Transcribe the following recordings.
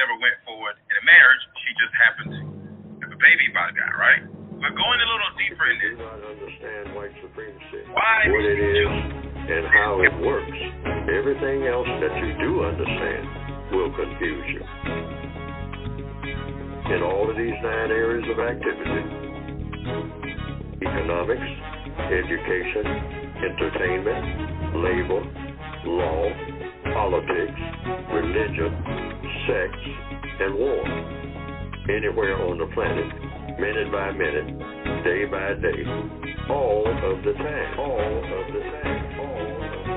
never went forward in a marriage. She just happened to have a baby by the guy, right? But going a little deeper in this, do not understand white supremacy, why what it is, and how it works. Everything else that you do understand will confuse you. In all of these 9 areas of activity, economics, education, entertainment, labor, law, politics, religion, sex, and war. Anywhere on the planet, minute by minute, day by day, all of the time, all of the time, all of the time.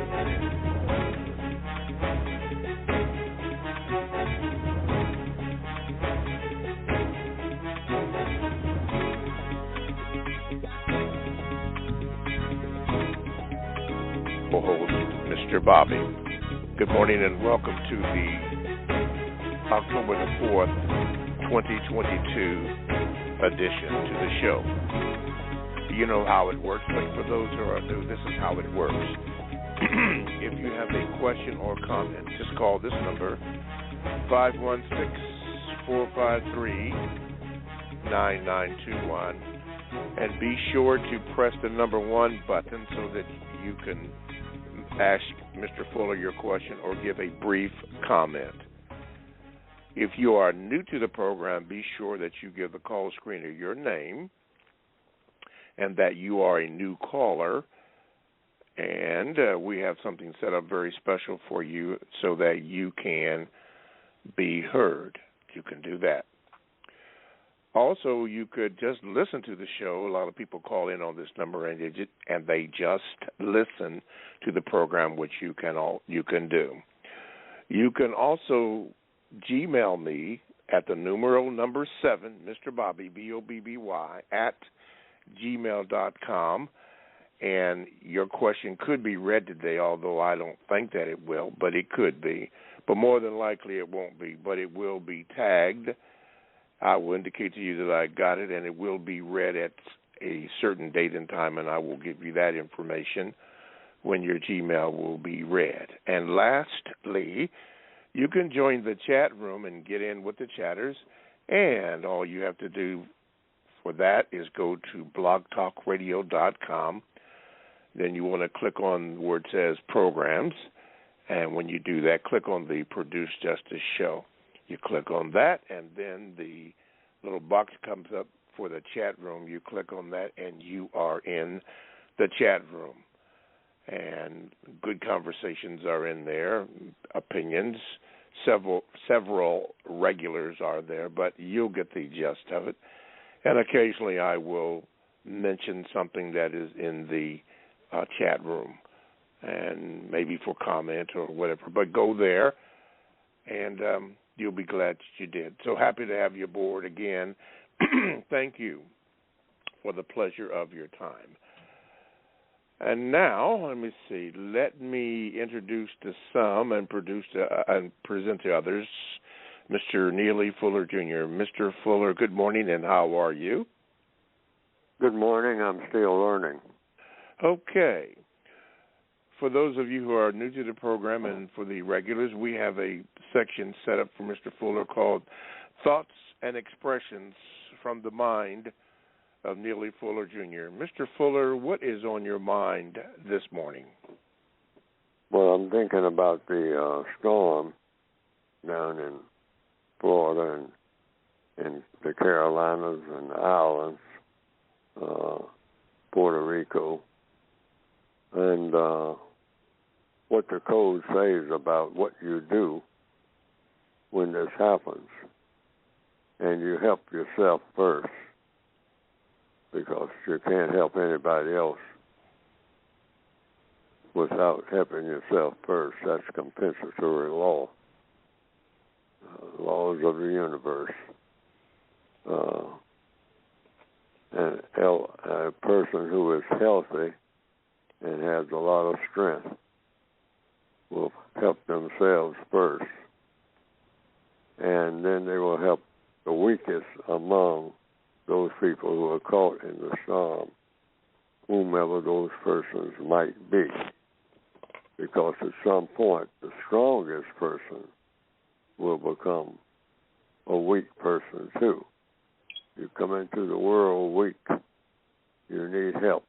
Host, Mr. Bobby. Good morning and welcome to the October the 4th, 2022 edition to the show. You know how it works, but for those who are new, this is how it works. If you have a question or comment, just call this number, 516-453-9921, and be sure to press the number 1 button so that you can ask Mr. Fuller your question or give a brief comment. If you are new to the program, be sure that you give the call screener your name and that you are a new caller. And we have something set up very special for you so that you can be heard. You can do that. Also, you could just listen to the show. A lot of people call in on this number and they just listen to the program, which you can do. You can also Gmail me at the number 7, Mr. Bobby, BOBBY, at gmail.com, and your question could be read today, although I don't think that it will, but it could be. But more than likely it won't be, but it will be tagged. I will indicate to you that I got it, and it will be read at a certain date and time, and I will give you that information when your Gmail will be read. And lastly, you can join the chat room and get in with the chatters, and all you have to do for that is go to blogtalkradio.com. Then you want to click on where it says programs, and when you do that, click on the Produce Justice Show. You click on that, and then the little box comes up for the chat room. You click on that, and you are in the chat room. And good conversations are in there, opinions. Several regulars are there, but you'll get the gist of it. And occasionally I will mention something that is in the chat room, and maybe for comment or whatever. But go there, and you'll be glad that you did. So happy to have you aboard again. Thank you for the pleasure of your time. And now, let me see. Let me introduce to some and present to others Mr. Neely Fuller, Jr. Mr. Fuller, good morning, and how are you? Good morning. I'm still learning. Okay. For those of you who are new to the program and for the regulars, we have a section set up for Mr. Fuller called Thoughts and Expressions from the Mind of Neely Fuller, Jr. Mr. Fuller, what is on your mind this morning? Well, I'm thinking about the storm down in Florida and the Carolinas and the islands, Puerto Rico, and what the code says about what you do when this happens. And you help yourself first, because you can't help anybody else without helping yourself first. That's compensatory law, laws of the universe. And a person who is healthy and has a lot of strength will help themselves first, and then they will help the weakest among those people who are caught in the storm, whomever those persons might be. Because at some point, the strongest person will become a weak person too. You come into the world weak. You need help.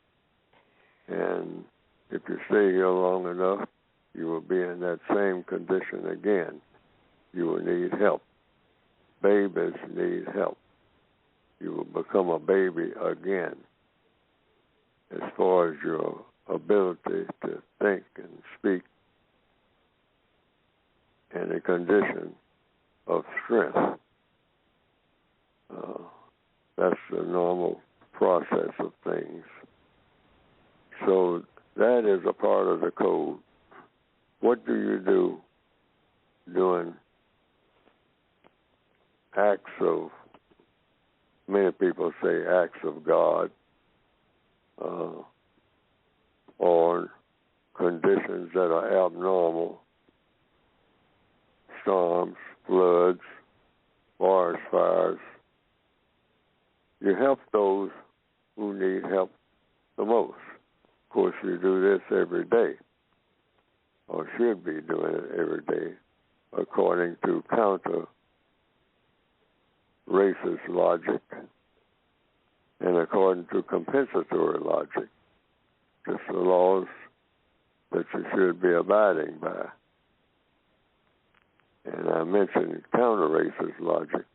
And if you stay here long enough, you will be in that same condition again. You will need help. Babies need help. You will become a baby again as far as your ability to think and speak in a condition of strength. That's the normal process of things. So that is a part of the code. What do you do doing acts of, many people say acts of God, or conditions that are abnormal, storms, floods, forest fires? You help those who need help the most. Of course, you do this every day, or should be doing it every day, according to counter racist logic and according to compensatory logic, just the laws that you should be abiding by. And I mentioned counter-racist logic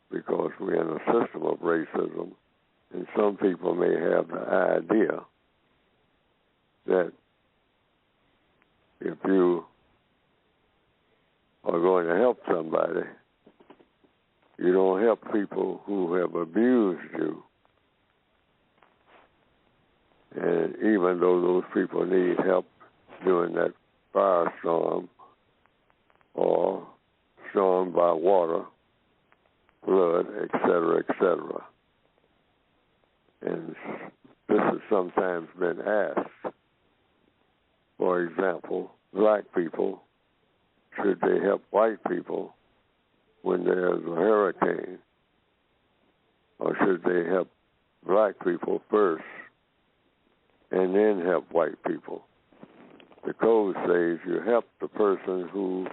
because we're in a system of racism, and some people may have the idea that if you are going to help somebody, you don't help people who have abused you. And even though those people need help during that firestorm or storm by water, flood, etc., etc. And this has sometimes been asked. For example, black people, should they help white people when there's a hurricane? Or should they help black people first and then help white people? The code says you help the person who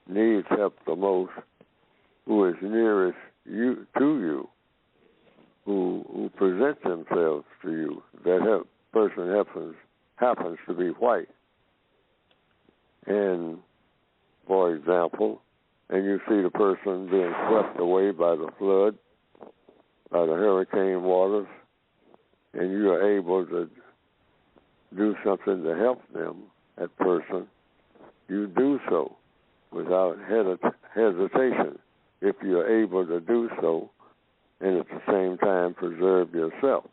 needs help the most, who is nearest you to you, who presents themselves to you. That person happens to be white. And, for example, and you see the person being swept away by the flood, by the hurricane waters, and you are able to do something to help them, that person, you do so without hesitation if you're able to do so, and at the same time preserve yourself.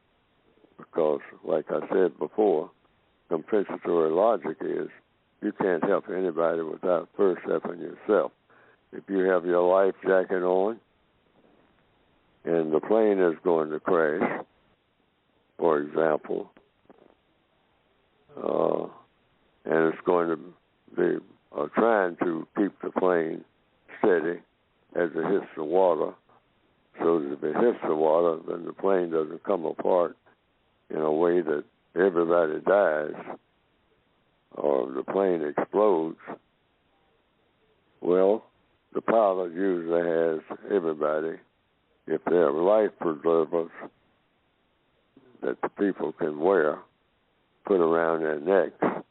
Because, like I said before, compensatory logic is you can't help anybody without first helping yourself. If you have your life jacket on and the plane is going to crash, for example, and it's going to be trying to keep the plane steady as it hits the water, so that if it hits the water, then the plane doesn't come apart in a way that everybody dies or the plane explodes. Well, the pilot usually has everybody, if they have life preservers that the people can wear, put around their necks.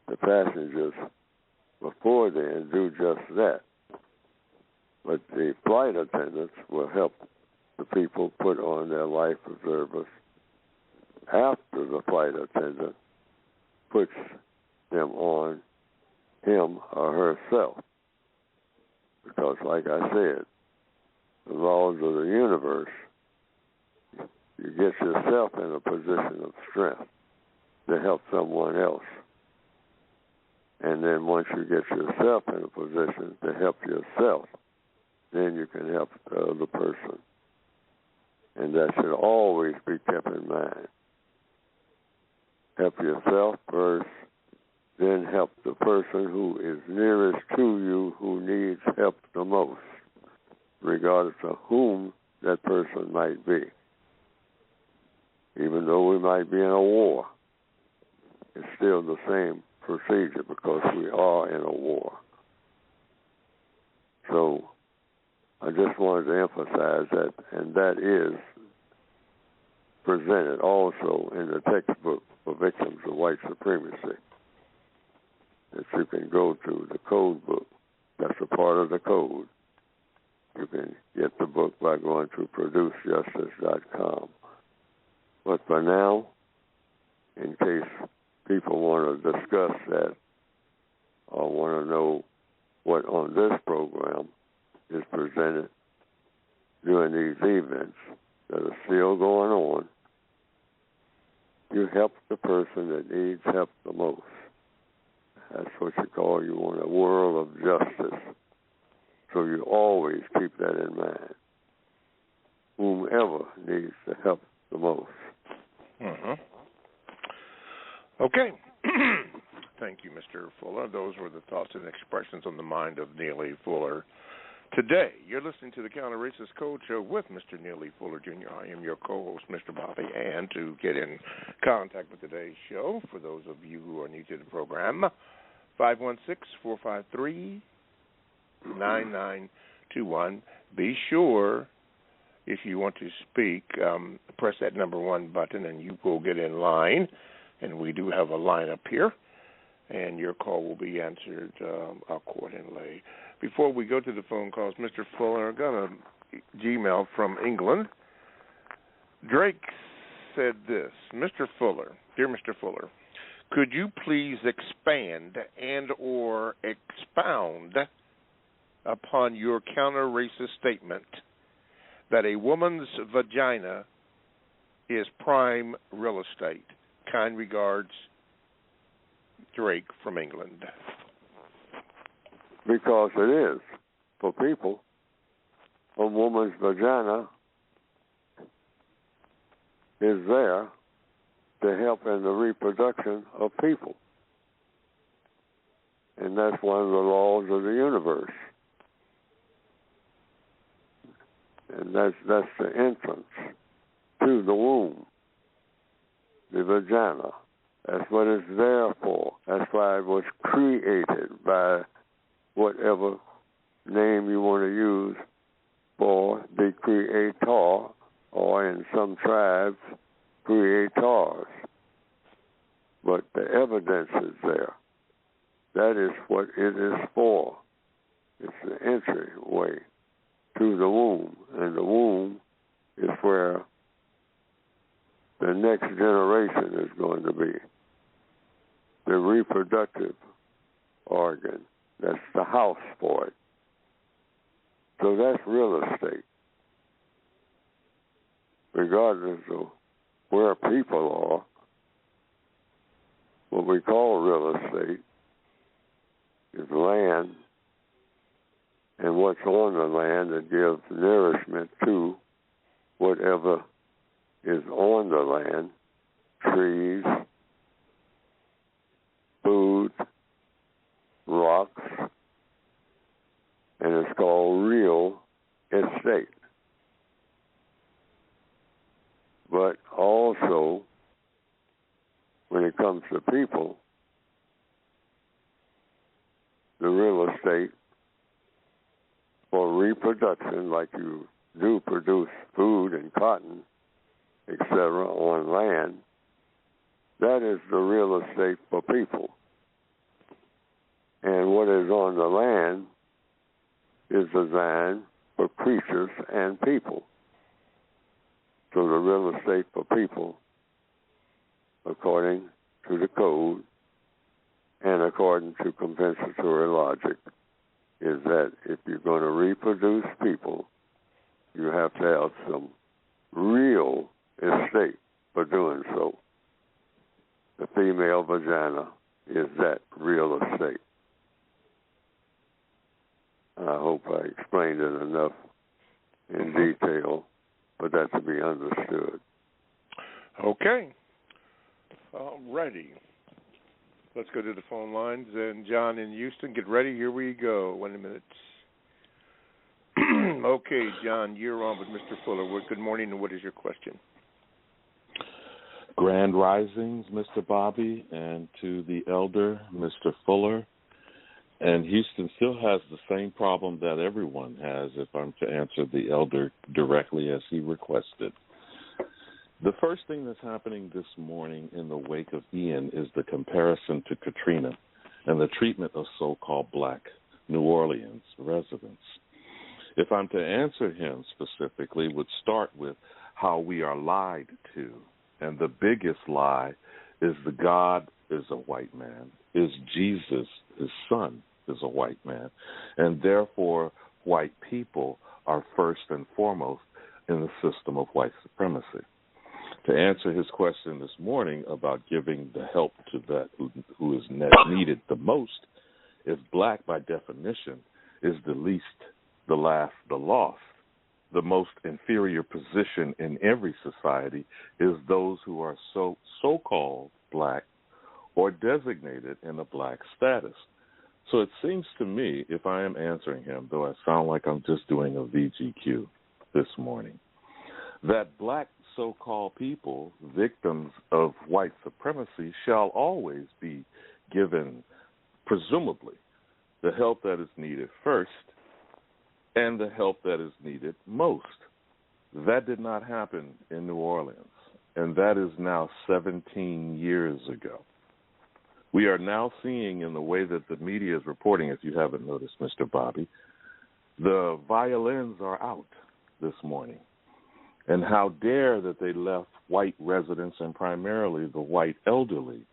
The passengers before then do just that. But the flight attendants will help the people put on their life preservers after the flight attendant puts them on him or herself. Because, like I said, the laws of the universe, you get yourself in a position of strength to help someone else. And then once you get yourself in a position to help yourself, then you can help the other person. And that should always be kept in mind. Help yourself first, then help the person who is nearest to you, who needs help the most, regardless of whom that person might be. Even though we might be in a war, it's still the same procedure because we are in a war. So, just wanted to emphasize that, and that is presented also in the textbook for victims of white supremacy. That you can go to the code book. That's a part of the code. You can get the book by going to producejustice.com. But for now, in case people want to discuss that or want to know what on this program is presented during these events that are still going on, you help the person that needs help the most. That's what you want a world of justice. So you always keep that in mind. Whomever needs the help the most. Mm-hmm. Okay. Thank you, Mr. Fuller. Those were the thoughts and expressions on the mind of Neely Fuller. Today, you're listening to the Counter-Racist Code Show with Mr. Neely Fuller, Jr. I am your co-host, Mr. Bobby, and to get in contact with today's show, for those of you who are new to the program, 516-453-9921. Be sure, if you want to speak, press that number 1 button, and you will get in line. And we do have a line up here, and your call will be answered accordingly. Before we go to the phone calls, Mr. Fuller, I got a Gmail from England. Drake said this: Mr. Fuller, dear Mr. Fuller, could you please expand and or expound upon your counter-racist statement that a woman's vagina is prime real estate? Kind regards, Drake from England. Because it is. For people, a woman's vagina is there to help in the reproduction of people. And that's one of the laws of the universe. And that's the entrance to the womb, the vagina. That's what it's there for. That's why it was created by whatever name you want to use for the creator, or in some tribes, creators. But the evidence is there. That is what it is for. It's the entryway to the womb. And the womb is where the next generation is going to be. The reproductive organ. That's the house for it. So that's real estate. Regardless of where people are, what we call real estate is land, and what's on the land that gives nourishment to whatever is on the land: trees, food, rocks, and it's called real estate. But also, when it comes to people, the real estate for reproduction, like you do produce food and cotton, etc., on land, that is the real estate for people. And what is on the land is designed for creatures and people. So the real estate for people, according to the code and according to compensatory logic, is that if you're going to reproduce people, you have to have some real estate for doing so. The female vagina is that real estate. I hope I explained it enough in detail for that to be understood. Okay. All righty. Let's go to the phone lines. And John in Houston, get ready. Here we go. 1 minute. Okay, John, you're on with Mr. Fuller. Good morning, and what is your question? Grand risings, Mr. Bobby, and to the elder, Mr. Fuller, And Houston still has the same problem that everyone has, if I'm to answer the elder directly as he requested. The first thing that's happening this morning in the wake of Ian is the comparison to Katrina and the treatment of so-called black New Orleans residents. If I'm to answer him specifically, would start with how we are lied to. And the biggest lie is the God is a white man, is Jesus, his son, is a white man. And therefore, white people are first and foremost in the system of white supremacy. To answer his question this morning about giving the help to that who is needed the most, if black by definition is the least, the last, the lost, the most inferior position in every society is those who are so-called black or designated in a black status. So it seems to me, if I am answering him, though I sound like I'm just doing a VGQ this morning, that black so-called people, victims of white supremacy, shall always be given, presumably, the help that is needed first and the help that is needed most. That did not happen in New Orleans, and that is now 17 years ago. We are now seeing in the way that the media is reporting, if you haven't noticed, Mr. Bobby, the violins are out this morning. And how dare that they left white residents and primarily the white elderly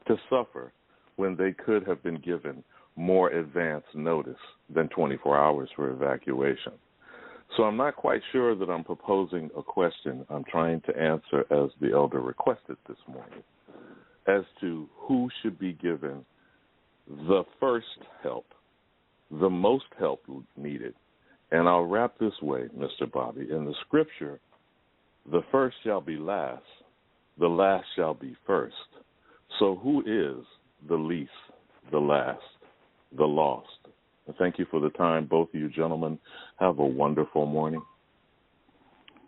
to suffer when they could have been given more advance notice than 24 hours for evacuation. So I'm not quite sure that I'm proposing a question. I'm trying to answer as the elder requested this morning as to who should be given the first help, the most help needed. And I'll wrap this way, Mr. Bobby. In the scripture, the first shall be last, the last shall be first. So who is the least, the last, the lost? And thank you for the time, both of you gentlemen. Have a wonderful morning.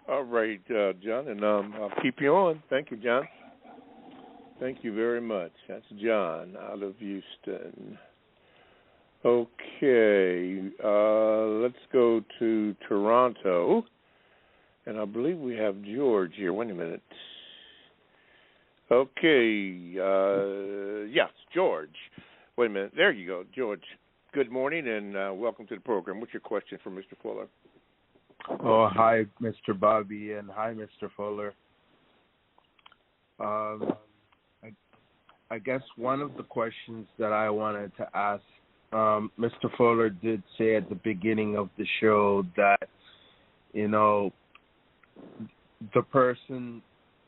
All right, John, and I'll keep you on. Thank you, John. Thank you very much. That's John out of Houston. Okay, let's go to Toronto, and I believe we have George here. Wait a minute. Okay, yes, George. Wait a minute. There you go, George. Good morning, and welcome to the program. What's your question for Mr. Fuller? Oh, hi, Mr. Bobby, and hi, Mr. Fuller. I guess one of the questions that I wanted to ask, Mr. Fuller did say at the beginning of the show that, you know, the person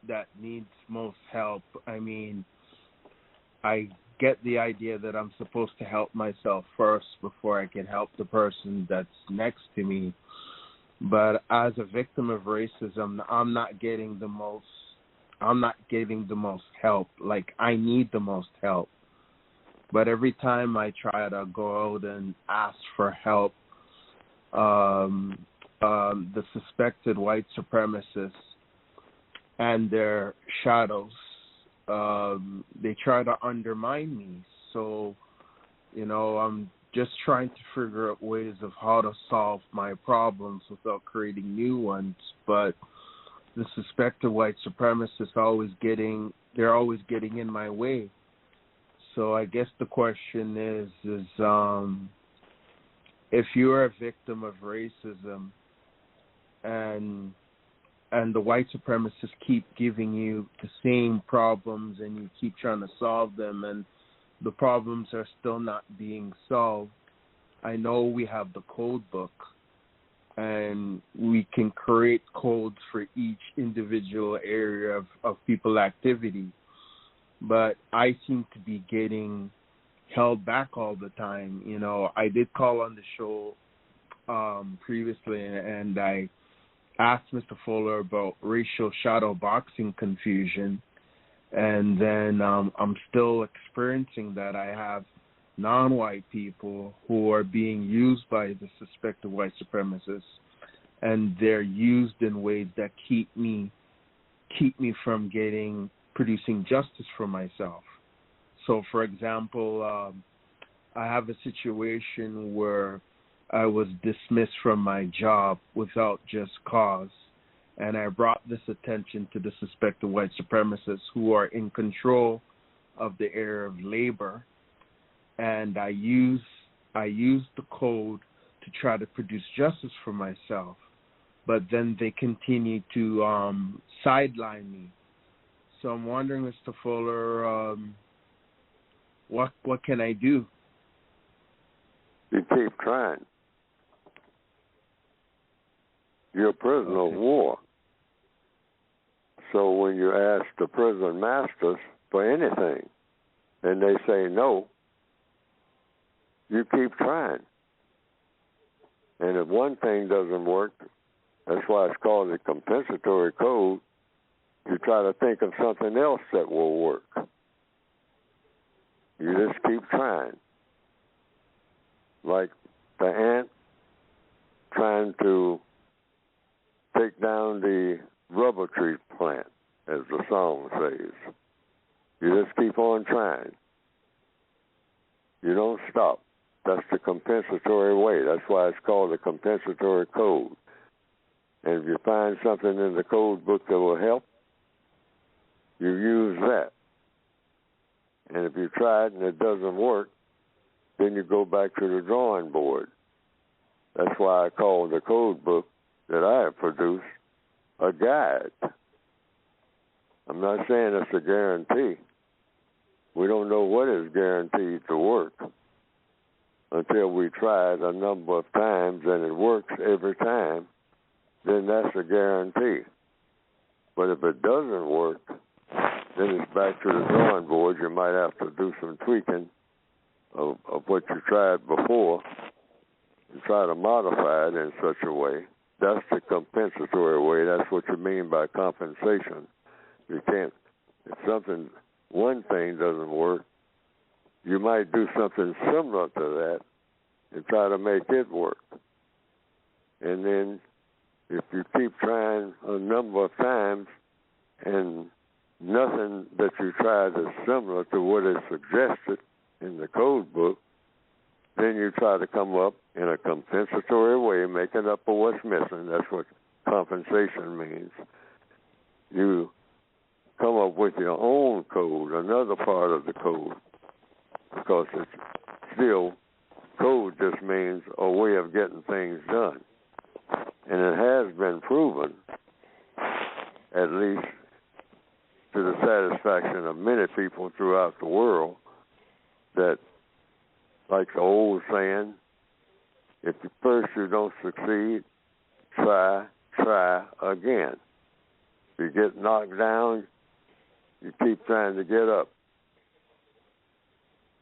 that needs most help, I mean, I get the idea that I'm supposed to help myself first before I can help the person that's next to me. But as a victim of racism, I'm not getting the most help. Like, I need the most help. But every time I try to go out and ask for help, the suspected white supremacists and their shadows, they try to undermine me. So, you know, I'm just trying to figure out ways of how to solve my problems without creating new ones. But the suspected white supremacists are always getting in my way. So I guess the question is if you're a victim of racism and the white supremacists keep giving you the same problems and you keep trying to solve them and the problems are still not being solved, I know we have the code book and we can create codes for each individual area of people activity. But I seem to be getting held back all the time. You know, I did call on the show previously, and I asked Mr. Fuller about racial shadow boxing confusion, and then I'm still experiencing that. I have non-white people who are being used by the suspected white supremacists, and they're used in ways that keep me from producing justice for myself. So, for example, have a situation where I was dismissed from my job without just cause, and I brought this attention to the suspected white supremacists who are in control of the area of labor, and I used the code to try to produce justice for myself, but then they continue to sideline me. So I'm wondering, Mr. Fuller, what can I do? You keep trying. You're a prisoner of war. So when you ask the prison masters for anything and they say no, you keep trying. And if one thing doesn't work, that's why it's called the compensatory code, you try to think of something else that will work. You just keep trying. Like the ant trying to take down the rubber tree plant, as the song says. You just keep on trying. You don't stop. That's the compensatory way. That's why it's called the compensatory code. And if you find something in the code book that will help, you use that. And if you try it and it doesn't work, then you go back to the drawing board. That's why I call the code book that I have produced a guide. I'm not saying it's a guarantee. We don't know what is guaranteed to work until we try it a number of times and it works every time, then that's a guarantee. But if it doesn't work, then it's back to the drawing board. You might have to do some tweaking of what you tried before and try to modify it in such a way. That's the compensatory way. That's what you mean by compensation. You can't, if one thing doesn't work, you might do something similar to that and try to make it work. And then if you keep trying a number of times and nothing that you tried is similar to what is suggested in the code book, then you try to come up in a compensatory way, making up for what's missing. That's what compensation means. You come up with your own code, another part of the code, because it's still, code just means a way of getting things done. And it has been proven, at least to the satisfaction of many people throughout the world, that, like the old saying, if at first you don't succeed, try again. If you get knocked down, you keep trying to get up.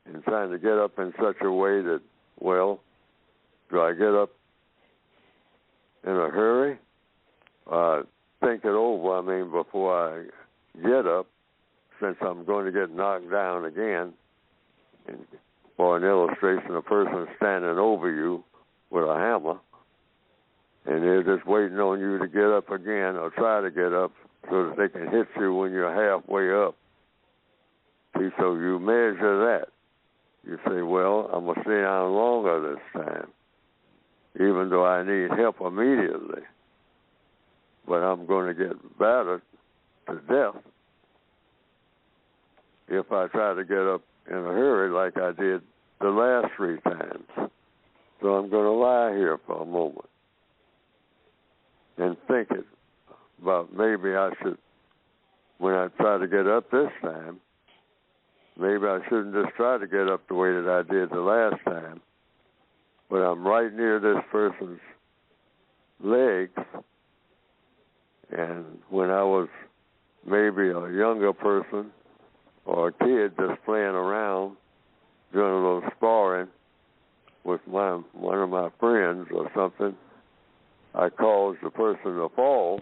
And trying to get up in such a way that, well, do I get up in a hurry? Think it over, before I get up, since I'm going to get knocked down again. And for an illustration, a person standing over you with a hammer, and they're just waiting on you to get up again or try to get up so that they can hit you when you're halfway up. See, so you measure that. You say, well, I'm going to stay down longer this time, even though I need help immediately. But I'm going to get battered to death if I try to get up in a hurry like I did the last 3 times. So I'm going to lie here for a moment and think it about maybe I should, when I try to get up this time, maybe I shouldn't just try to get up the way that I did the last time, but I'm right near this person's legs, and when I was maybe a younger person or a kid just playing around, doing a little sparring with one of my friends or something, I caused the person to fall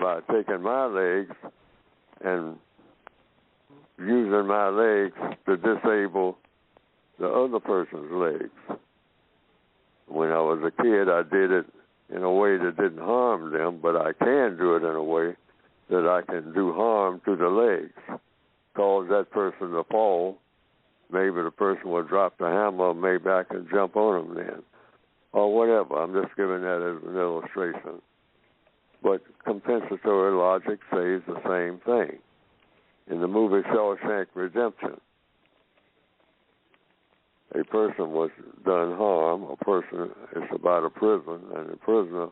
by taking my legs and using my legs to disable the other person's legs. When I was a kid, I did it in a way that didn't harm them, but I can do it in a way that I can do harm to the legs, cause that person to fall, maybe the person will drop the hammer, maybe I can jump on them then, or whatever. I'm just giving that as an illustration. But compensatory logic says the same thing. In the movie Shawshank Redemption, a person was done harm, it's about a prison, and the prisoner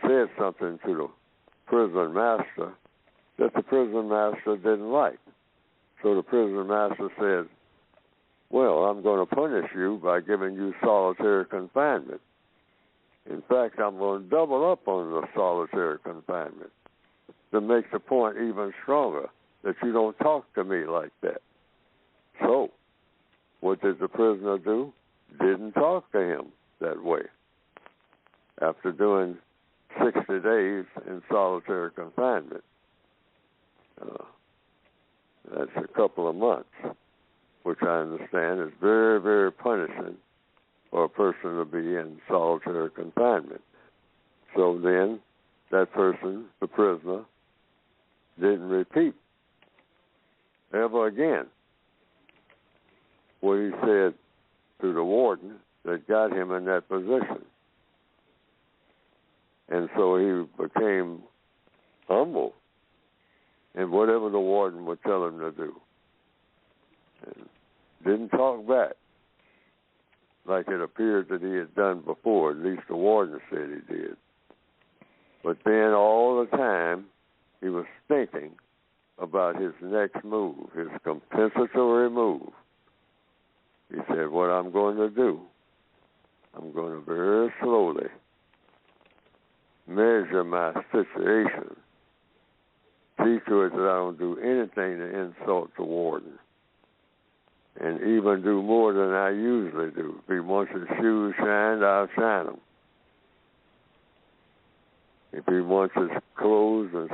said something to the prison master that the prison master didn't like. So the prison master said, well, I'm going to punish you by giving you solitary confinement. In fact, I'm going to double up on the solitary confinement to make the point even stronger that you don't talk to me like that. So, what did the prisoner do? Didn't talk to him that way. After doing 60 days in solitary confinement, that's a couple of months, which I understand is very, very punishing for a person to be in solitary confinement. So then, that person, the prisoner, didn't repeat ever again what he said to the warden that got him in that position. And so he became humble in whatever the warden would tell him to do. And didn't talk back like it appeared that he had done before. At least the warden said he did. But then all the time he was thinking about his next move, his compensatory move. He said, what I'm going to do, I'm going to very slowly measure my situation, see to it that I don't do anything to insult the warden, and even do more than I usually do. If he wants his shoes shined, I'll shine them. If he wants his clothes and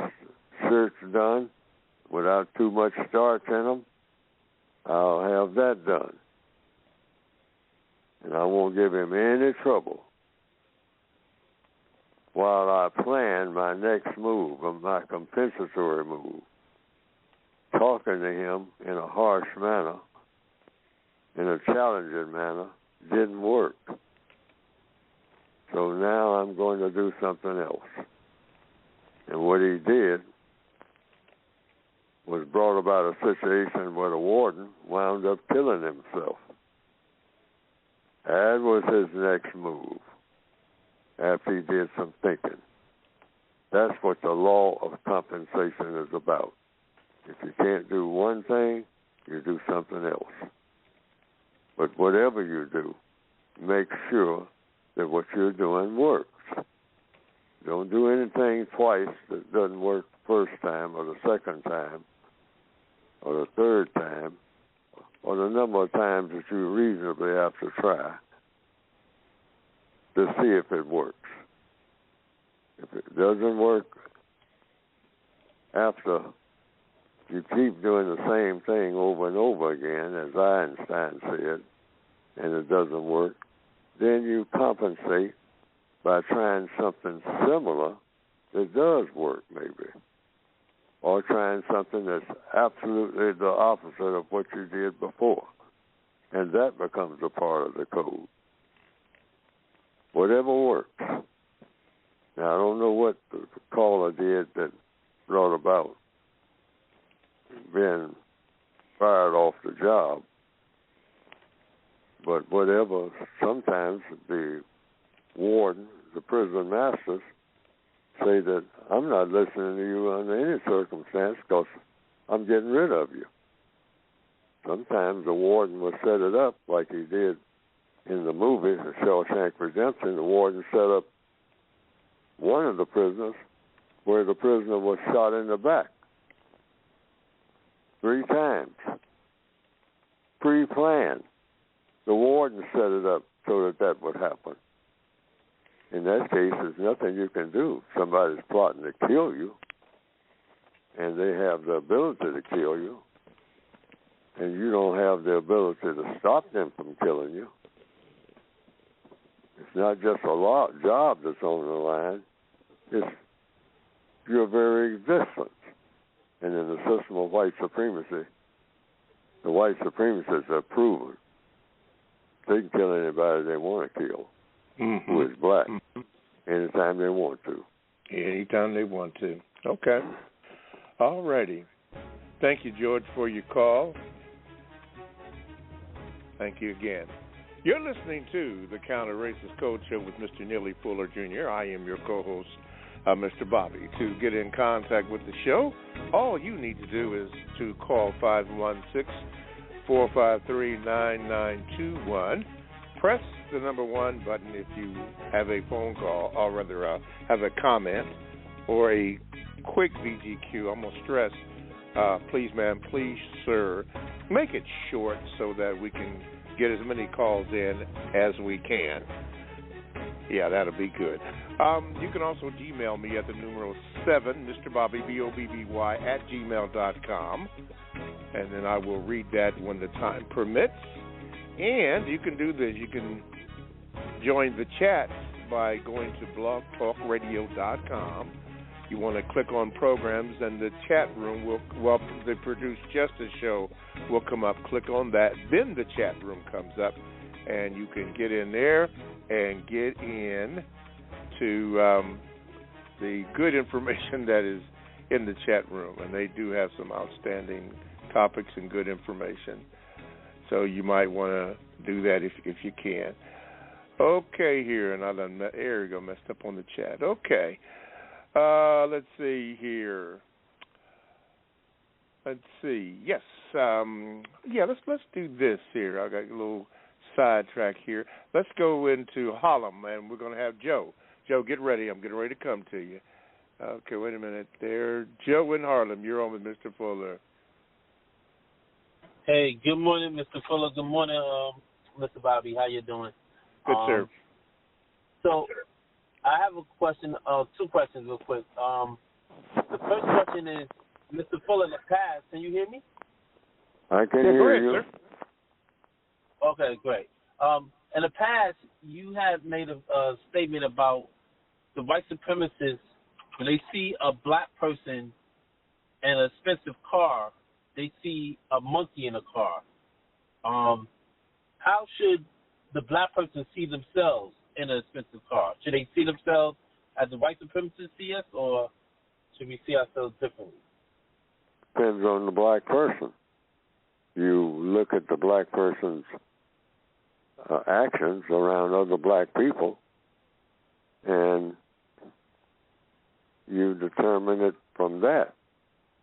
shirts done without too much starch in them, I'll have that done. And I won't give him any trouble while I plan my next move, or my compensatory move. Talking to him in a harsh manner, in a challenging manner, didn't work. So now I'm going to do something else. And what he did was brought about a situation where the warden wound up killing himself. That was his next move after he did some thinking. That's what the law of compensation is about. If you can't do one thing, you do something else. But whatever you do, make sure that what you're doing works. Don't do anything twice that doesn't work the first time or the second time or the third time or the number of times that you reasonably have to try to see if it works. If it doesn't work after you keep doing the same thing over and over again, as Einstein said, and it doesn't work, then you compensate by trying something similar that does work, maybe, or trying something that's absolutely the opposite of what you did before, and that becomes a part of the code. Whatever works. Now, I don't know what the caller did that brought about being fired off the job, but whatever, sometimes the warden, the prison masters, say that I'm not listening to you under any circumstance because I'm getting rid of you. Sometimes the warden will set it up like he did in the movie, The Shawshank Redemption. The warden set up one of the prisoners where the prisoner was shot in the back 3 times. Pre-planned. The warden set it up so that that would happen. In that case, there's nothing you can do. Somebody's plotting to kill you, and they have the ability to kill you, and you don't have the ability to stop them from killing you. It's not just a job that's on the line. It's your very existence. And in the system of white supremacy, The white supremacists are proven. They can kill anybody they want to kill who is black anytime they want to. Anytime they want to. Okay. All righty. Thank you, George, for your call. Thank you again. You're listening to the Counter-Racist Code Show with Mr. Neely Fuller, Jr. I am your co-host, Mr. Bobby. To get in contact with the show, all you need to do is to call 516-453-9921. Press the number 1 button if you have a phone call, or rather have a comment or a quick VGQ. I'm going to stress, please, ma'am, please, sir, make it short so that we can get as many calls in as we can. Yeah, that'll be good. You can also Gmail me at the numero 7, Mr. Bobby, BOBBY, @gmail.com. And then I will read that when the time permits. And you can do this. You can join the chat by going to blogtalkradio.com. You want to click on programs, and the chat room will, the Produce Justice show will come up. Click on that. Then the chat room comes up, and you can get in there and get in to the good information that is in the chat room. And they do have some outstanding topics and good information. So you might want to do that if you can. Okay, here, and there we go, messed up on the chat. Okay. Let's see here. Let's see. Yes. Let's do this here. I got a little sidetrack here. Let's go into Harlem, and we're going to have Joe. Joe, get ready. I'm getting ready to come to you. Okay, wait a minute there. Joe in Harlem, you're on with Mr. Fuller. Hey, good morning, Mr. Fuller. Good morning, Mr. Bobby. How you doing? Good, sir. So I have a question, 2 questions real quick. The first question is, Mr. Fuller, in the past, can you hear me? I can hear you. Sir. Okay, great. In the past, you have made a statement about the white supremacists, when they see a black person in an expensive car, they see a monkey in a car. How should the black person see themselves in an expensive car? Should they see themselves as the white supremacists see us, or should we see ourselves differently? Depends on the black person. You look at the black person's actions around other black people, and you determine it from that.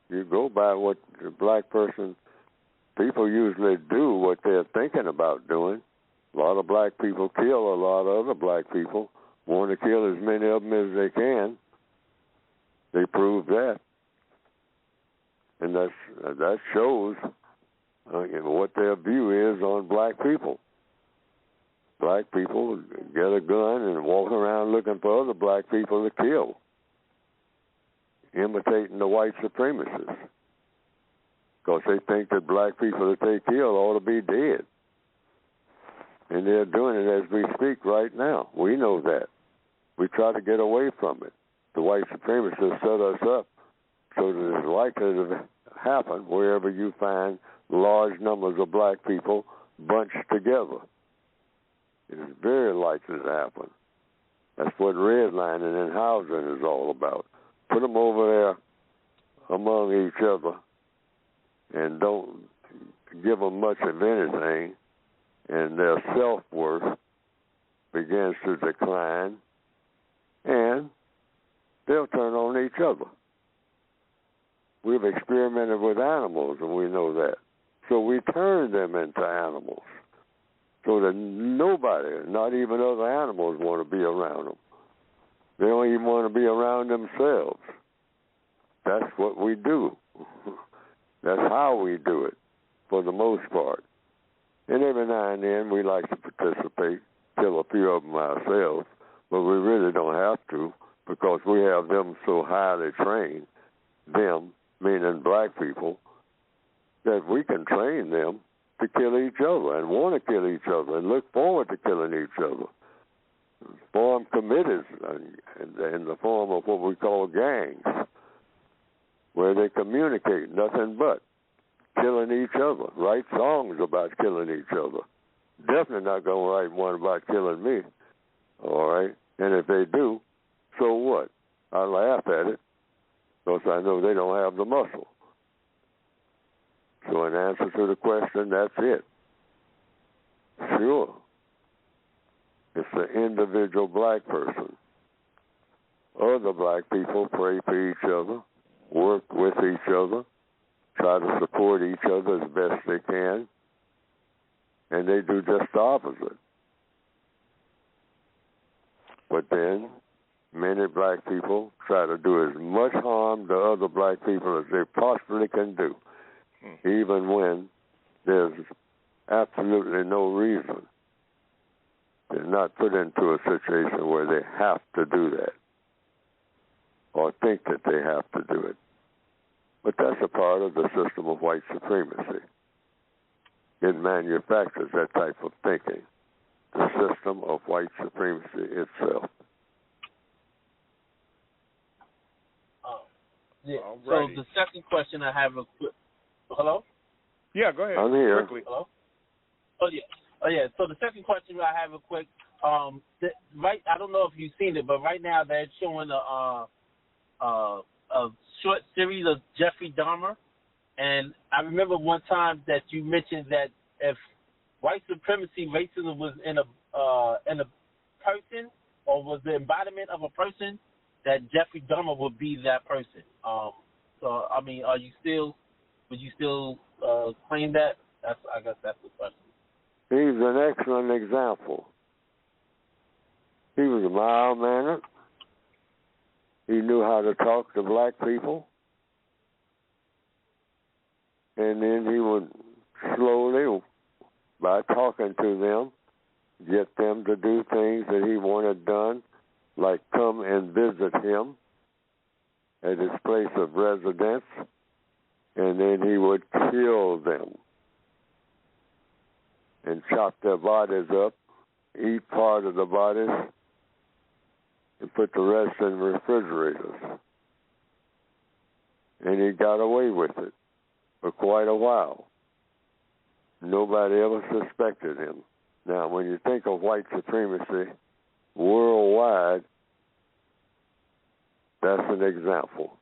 You go by what the black person, people usually do what they're thinking about doing. A lot of black people kill a lot of other black people, want to kill as many of them as they can. They prove that. And that shows what their view is on black people. Black people get a gun and walk around looking for other black people to kill, imitating the white supremacists, because they think that black people that they kill ought to be dead. And they're doing it as we speak right now. We know that. We try to get away from it. The white supremacists set us up so that it's likely to happen wherever you find large numbers of black people bunched together. It is very likely to happen. That's what redlining and housing is all about. Put them over there among each other and don't give them much of anything, and their self-worth begins to decline, and they'll turn on each other. We've experimented with animals, and we know that. So we turn them into animals so that nobody, not even other animals, want to be around them. They don't even want to be around themselves. That's what we do. That's how we do it, for the most part. And every now and then we like to participate, kill a few of them ourselves, but we really don't have to, because we have them so highly trained, them, meaning black people, that we can train them to kill each other and want to kill each other and look forward to killing each other. Form committees in the form of what we call gangs, where they communicate nothing but killing each other, write songs about killing each other. Definitely not going to write one about killing me, all right? And if they do, so what? I laugh at it because I know they don't have the muscle. So in answer to the question, that's it. Sure. It's the individual black person. Other black people pray for each other, work with each other, try to support each other as best they can, and they do just the opposite. But then many black people try to do as much harm to other black people as they possibly can do, even when there's absolutely no reason. They're not put into a situation where they have to do that or think that they have to do it. But that's a part of the system of white supremacy. It manufactures that type of thinking, the system of white supremacy itself. Yeah. So the second question I have is, hello? Yeah, go ahead. I'm here. Quickly. Hello? Oh, yeah. So the second question I have a quick, right, I don't know if you've seen it, but right now they're showing a short series of Jeffrey Dahmer. And I remember one time that you mentioned that if white supremacy, racism was in a person or was the embodiment of a person, that Jeffrey Dahmer would be that person. So I mean, would you still claim that? I guess that's the question. He's an excellent example. He was mild-mannered. He knew how to talk to black people. And then he would slowly, by talking to them, get them to do things that he wanted done, like come and visit him at his place of residence, and then he would kill them and chop their bodies up, eat part of the bodies, and put the rest in refrigerators. And he got away with it for quite a while. Nobody ever suspected him. Now, when you think of white supremacy worldwide, that's an example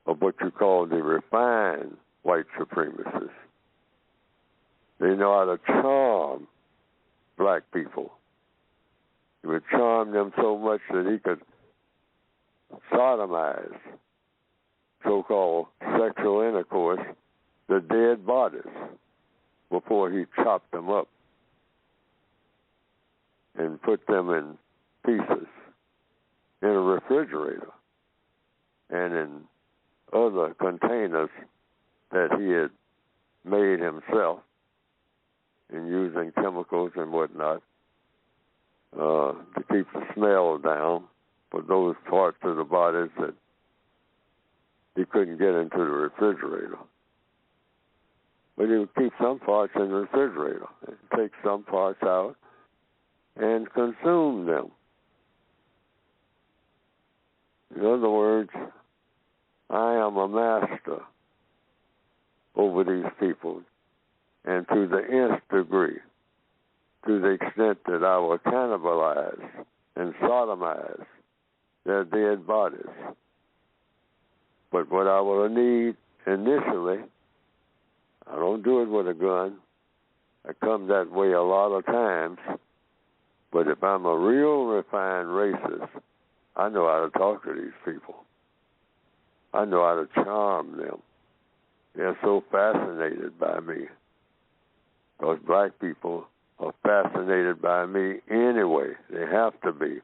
of what you call the refined white supremacists. They know how to charm black people. He would charm them so much that he could sodomize, so-called sexual intercourse, the dead bodies before he chopped them up and put them in pieces in a refrigerator and in other containers that he had made himself and using chemicals and whatnot to keep the smell down for those parts of the bodies that he couldn't get into the refrigerator. But he would keep some parts in the refrigerator and take some parts out and consume them. In other words, I am a master over these people, and to the nth degree, to the extent that I will cannibalize and sodomize their dead bodies. But what I will need initially, I don't do it with a gun. I come that way a lot of times. But if I'm a real refined racist, I know how to talk to these people. I know how to charm them. They're so fascinated by me. Those black people are fascinated by me anyway. They have to be.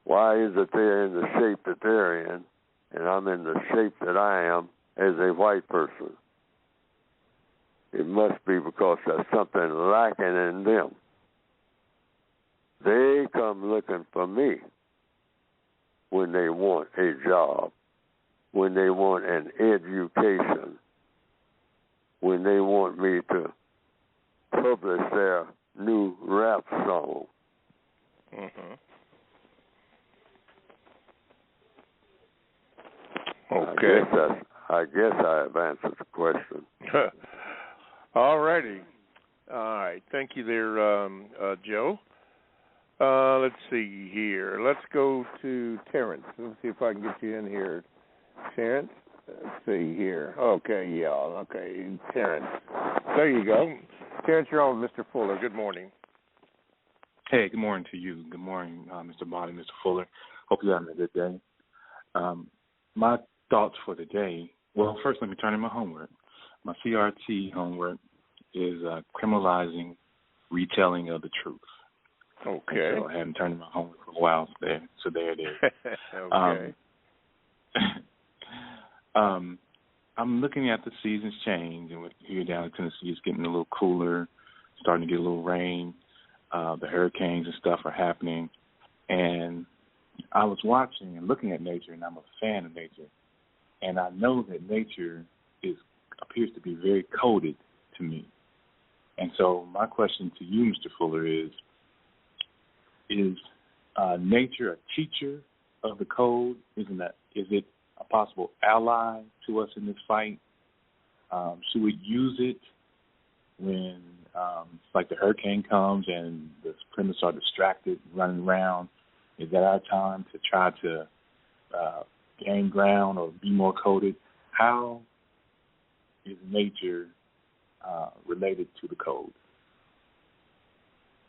Why is it they're in the shape that they're in, and I'm in the shape that I am as a white person? It must be because there's something lacking in them. They come looking for me when they want a job, when they want an education, when they want me to publish their new rap song. Mm-hmm. Okay. I guess I have answered the question. All righty. All right. Thank you there, Joe. Let's see here. Let's go to Terence. Let's see if I can get you in here. Terence? Let's see here. Okay, yeah. Okay, Terence. There you go. Terence, you're on with Mr. Fuller. Good morning. Hey, good morning to you. Good morning, Mr. Body, Mr. Fuller. Hope you're having a good day. My thoughts for the day, well, first let me turn in my homework. My CRT homework is criminalizing retelling of the truth. Okay. So I haven't turned in my homework for a while, so there it is. Okay. I'm looking at the seasons change, and here down in Tennessee, it's getting a little cooler, starting to get a little rain. The hurricanes and stuff are happening, and I was watching and looking at nature, and I'm a fan of nature, and I know that nature appears to be very coded to me. And so my question to you, Mr. Fuller, is nature a teacher of the code? Is it a possible ally to us in this fight? Should we use it when, like, the hurricane comes and the supremacists are distracted, running around? Is that our time to try to gain ground or be more coded? How is nature related to the code?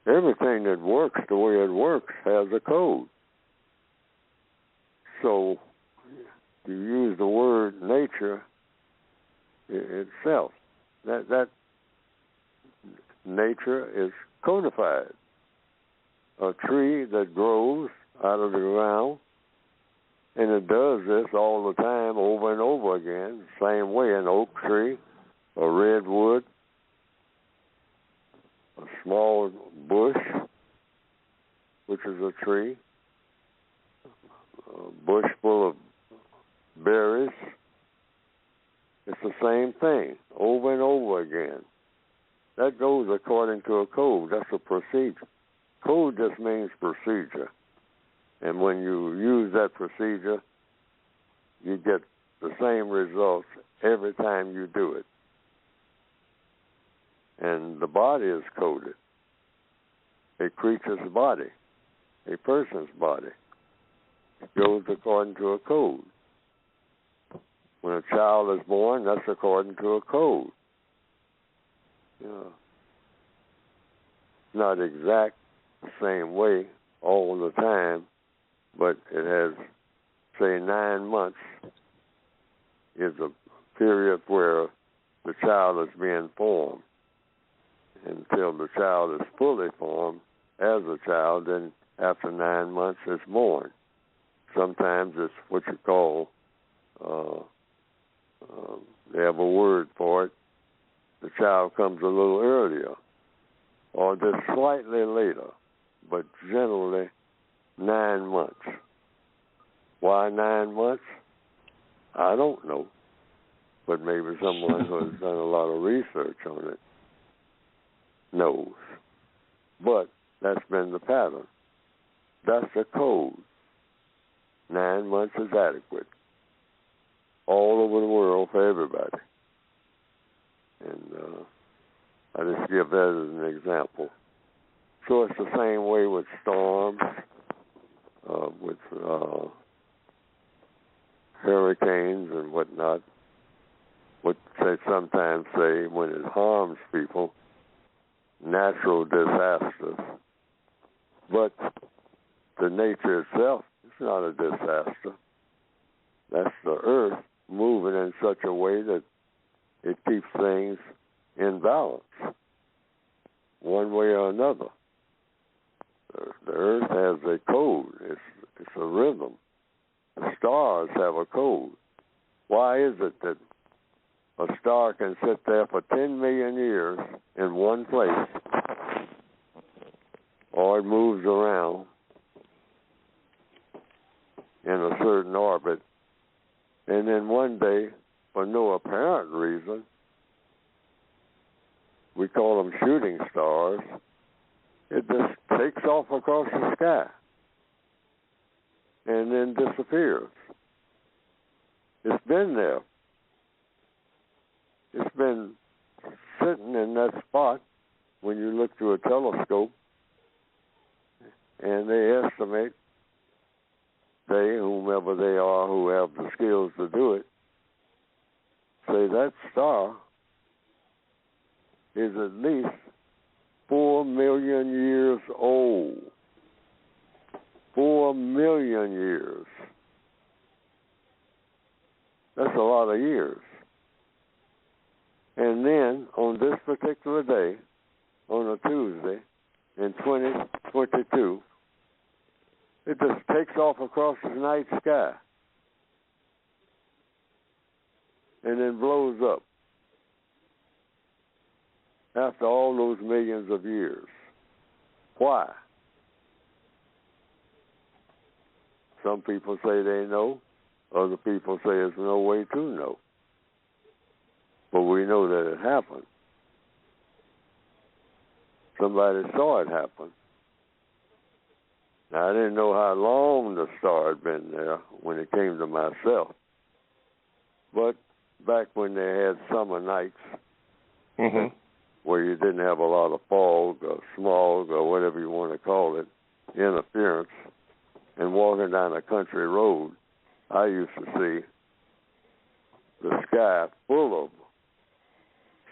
Everything that works the way it works has a code. So you use the word nature itself. That nature is codified. A tree that grows out of the ground, and it does this all the time, over and over again. Same way, an oak tree, a redwood, a small bush, which is a tree, a bush full of berries. It's the same thing, over and over again. That goes according to a code. That's a procedure. Code just means procedure. And when you use that procedure, you get the same results every time you do it. And the body is coded. A creature's body, a person's body, goes according to a code. When a child is born, that's according to a code. Not exact the same way all the time, but it has, say, 9 months is a period where the child is being formed. Until the child is fully formed as a child, then after 9 months it's born. Sometimes it's what you call, they have a word for it, the child comes a little earlier, or just slightly later, but generally 9 months. Why 9 months? I don't know, but maybe someone who has done a lot of research on it knows. But that's been the pattern. That's the code. 9 months is adequate. All over the world for everybody. And I just give that as an example. So it's the same way with storms, with hurricanes and whatnot. What they sometimes say when it harms people, natural disasters. But the nature itself is not a disaster. That's the earth moving in such a way that it keeps things in balance, one way or another. The earth has a code. It's a rhythm. The stars have a code. Why is it that a star can sit there for 10 million years in one place, or it moves around in a certain orbit, and then one day, for no apparent reason, we call them shooting stars, it just takes off across the sky and then disappears. It's been there It's been sitting in that spot when you look through a telescope, and they estimate, whomever they are who have the skills to do it, say that star is at least 4 million years old. 4 million years. That's a lot of years. And then on this particular day, on a Tuesday in 2022, it just takes off across the night sky and then blows up after all those millions of years. Why? Some people say they know. Other people say there's no way to know. But we know that it happened. Somebody saw it happen. Now, I didn't know how long the star had been there when it came to myself. But back when they had summer nights, where you didn't have a lot of fog or smog or whatever you want to call it, interference, and walking down a country road, I used to see the sky full of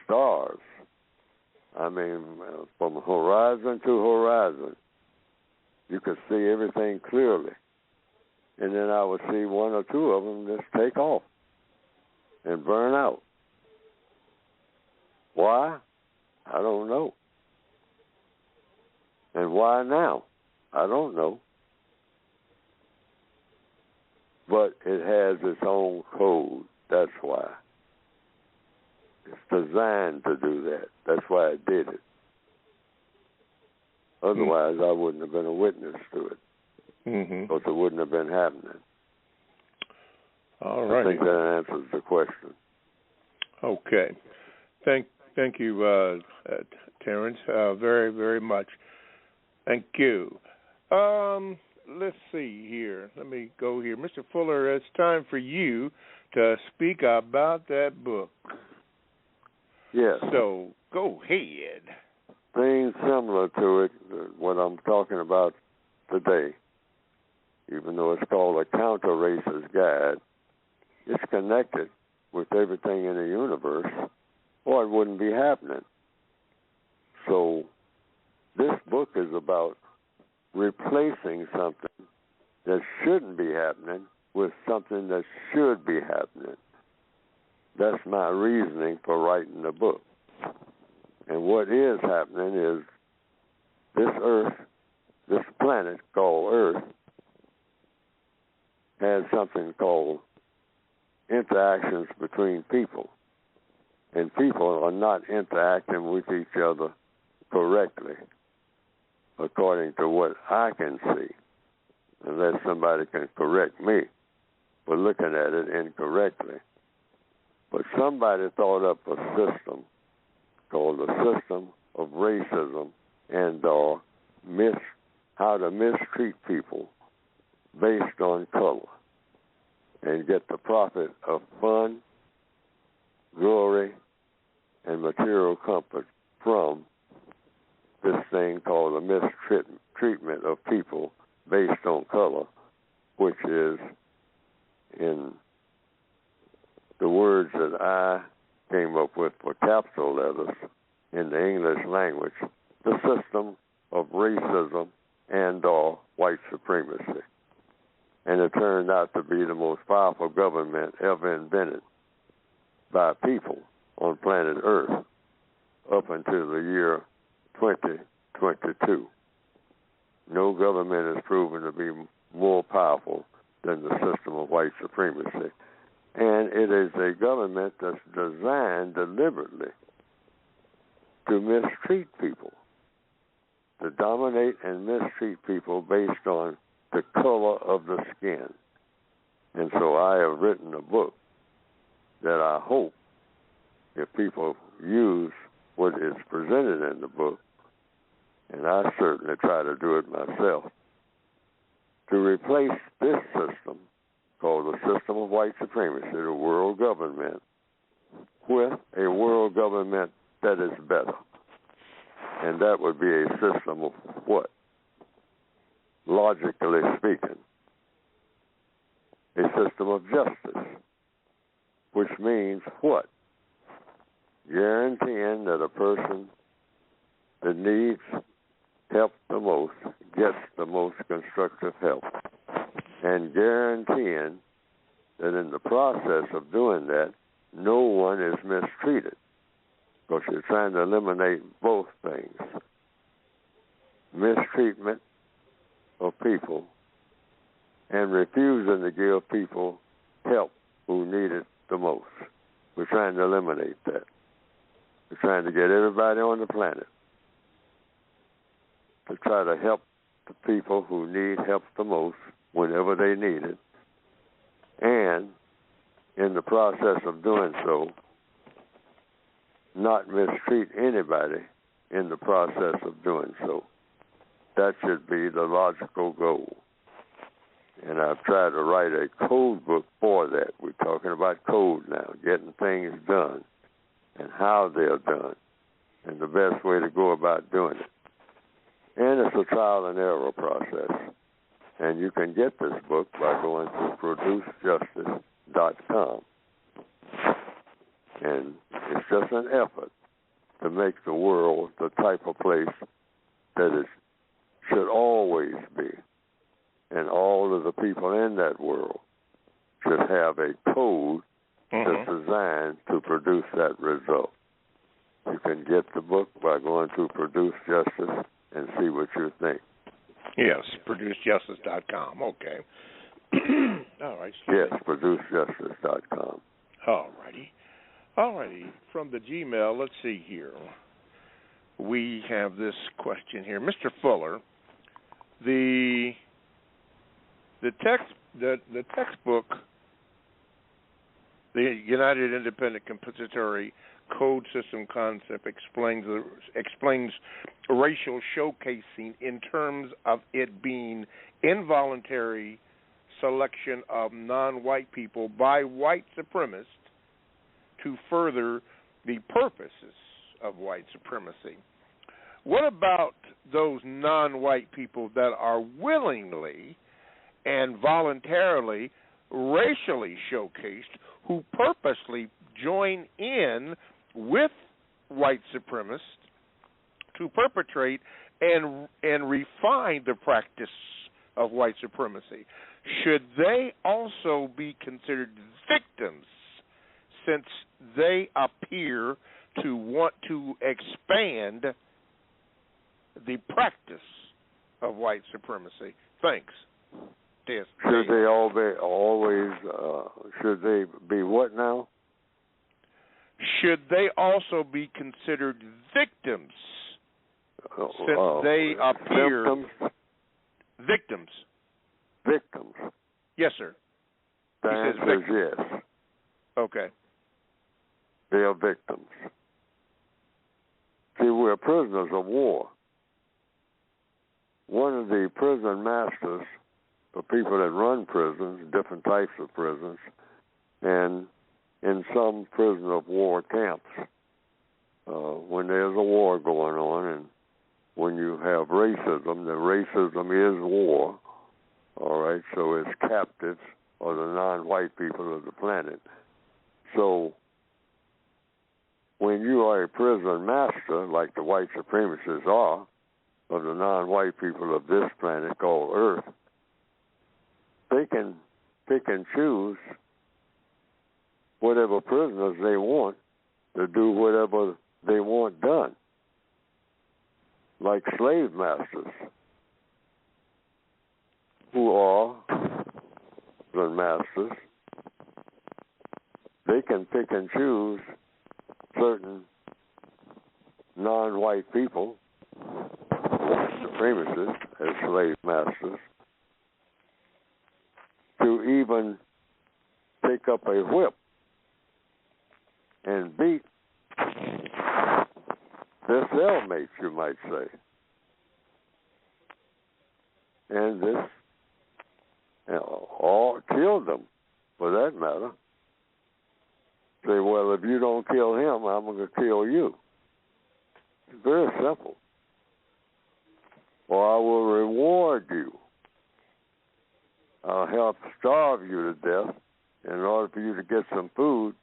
stars. I mean, from horizon to horizon, you could see everything clearly. And then I would see one or two of them just take off and burn out. Why? I don't know. And why now? I don't know. But it has its own code. That's why. It's designed to do that. That's why it did it. Otherwise, I wouldn't have been a witness to it. Because it wouldn't have been happening. All right. I think that answers the question. Okay. Thank you, Terence, very, very much. Thank you. Let's see here. Let me go here. Mr. Fuller, it's time for you to speak about that book. Yes. So go ahead. Things similar to it, what I'm talking about today, even though it's called a counter-racist guide, it's connected with everything in the universe, or it wouldn't be happening. So this book is about replacing something that shouldn't be happening with something that should be happening. That's my reasoning for writing the book. And what is happening is this Earth, this planet called Earth, has something called interactions between people. And people are not interacting with each other correctly, according to what I can see, unless somebody can correct me for looking at it incorrectly. But somebody thought up a system called the system of racism and how to mistreat people based on color and get the profit of fun, glory, and material comfort from this thing called the mistreatment of people based on color, which is, in the words that I came up with for capital letters in the English language, the system of racism and or white supremacy. And it turned out to be the most powerful government ever invented by people on planet Earth up until the year 2022. No government is proven to be more powerful than the system of white supremacy. And it is a government that's designed deliberately to mistreat people, to dominate and mistreat people based on the color of the skin. And so I have written a book that I hope, if people use what is presented in the book, and I certainly try to do it myself, to replace this system called the system of white supremacy, the world government, with a world government that is better. And that would be a system of what? Logically speaking, a system of justice, which means what? Guaranteeing that a person that needs help the most gets the most constructive help, and guaranteeing that in the process of doing that, no one is mistreated, because you're trying to eliminate both things: mistreatment of people and refusing to give people help who need it the most. We're trying to eliminate that. We're trying to get everybody on the planet to try to help the people who need help the most whenever they need it, and in the process of doing so, not mistreat anybody in the process of doing so. That should be the logical goal. And I've tried to write a code book for that. We're talking about code now, getting things done and how they're done and the best way to go about doing it. And it's a trial and error process. And you can get this book by going to producejustice.com. And it's just an effort to make the world the type of place that it should always be. And all of the people in that world should have a code that's designed to produce that result. You can get the book by going to Produce Justice and see what you think. Yes, producejustice.com. Okay. All right. Yes, producejustice.com. All righty. From the Gmail, let's see here. We have this question here. Mr. Fuller, the textbook, the United Independent Compensatory Code System Concept explains racial showcasing in terms of it being involuntary selection of non-white people by white supremacists to further the purposes of white supremacy. What about those non-white people that are willingly and voluntarily racially showcased, who purposely join in with white supremacists to perpetrate and refine the practice of white supremacy? Should they also be considered victims, since they appear to want to expand the practice of white supremacy? Thanks. Yes. Should they should they be what now? Should they also be considered victims, since they appear victims? Victims. Yes, sir. The answer is yes. Okay. They are victims. See, we're prisoners of war. One of the prison masters, the people that run prisons, different types of prisons, and in some prisoner of war camps, when there's a war going on and when you have racism, the racism is war, all right, so it's captives or the non-white people of the planet. So when you are a prison master, like the white supremacists are, of the non-white people of this planet called Earth, they can pick and choose whatever prisoners they want to do whatever they want done, like slave masters who are prison masters. They can pick and choose certain non-white people, supremacists as slave masters, to even take up a whip and beat their cellmates, you might say. And this, or kill them, for that matter. Say, well, if you don't kill him, I'm going to kill you. It's very simple. Or I will reward you. I'll help starve you to death. In order for you to get some food,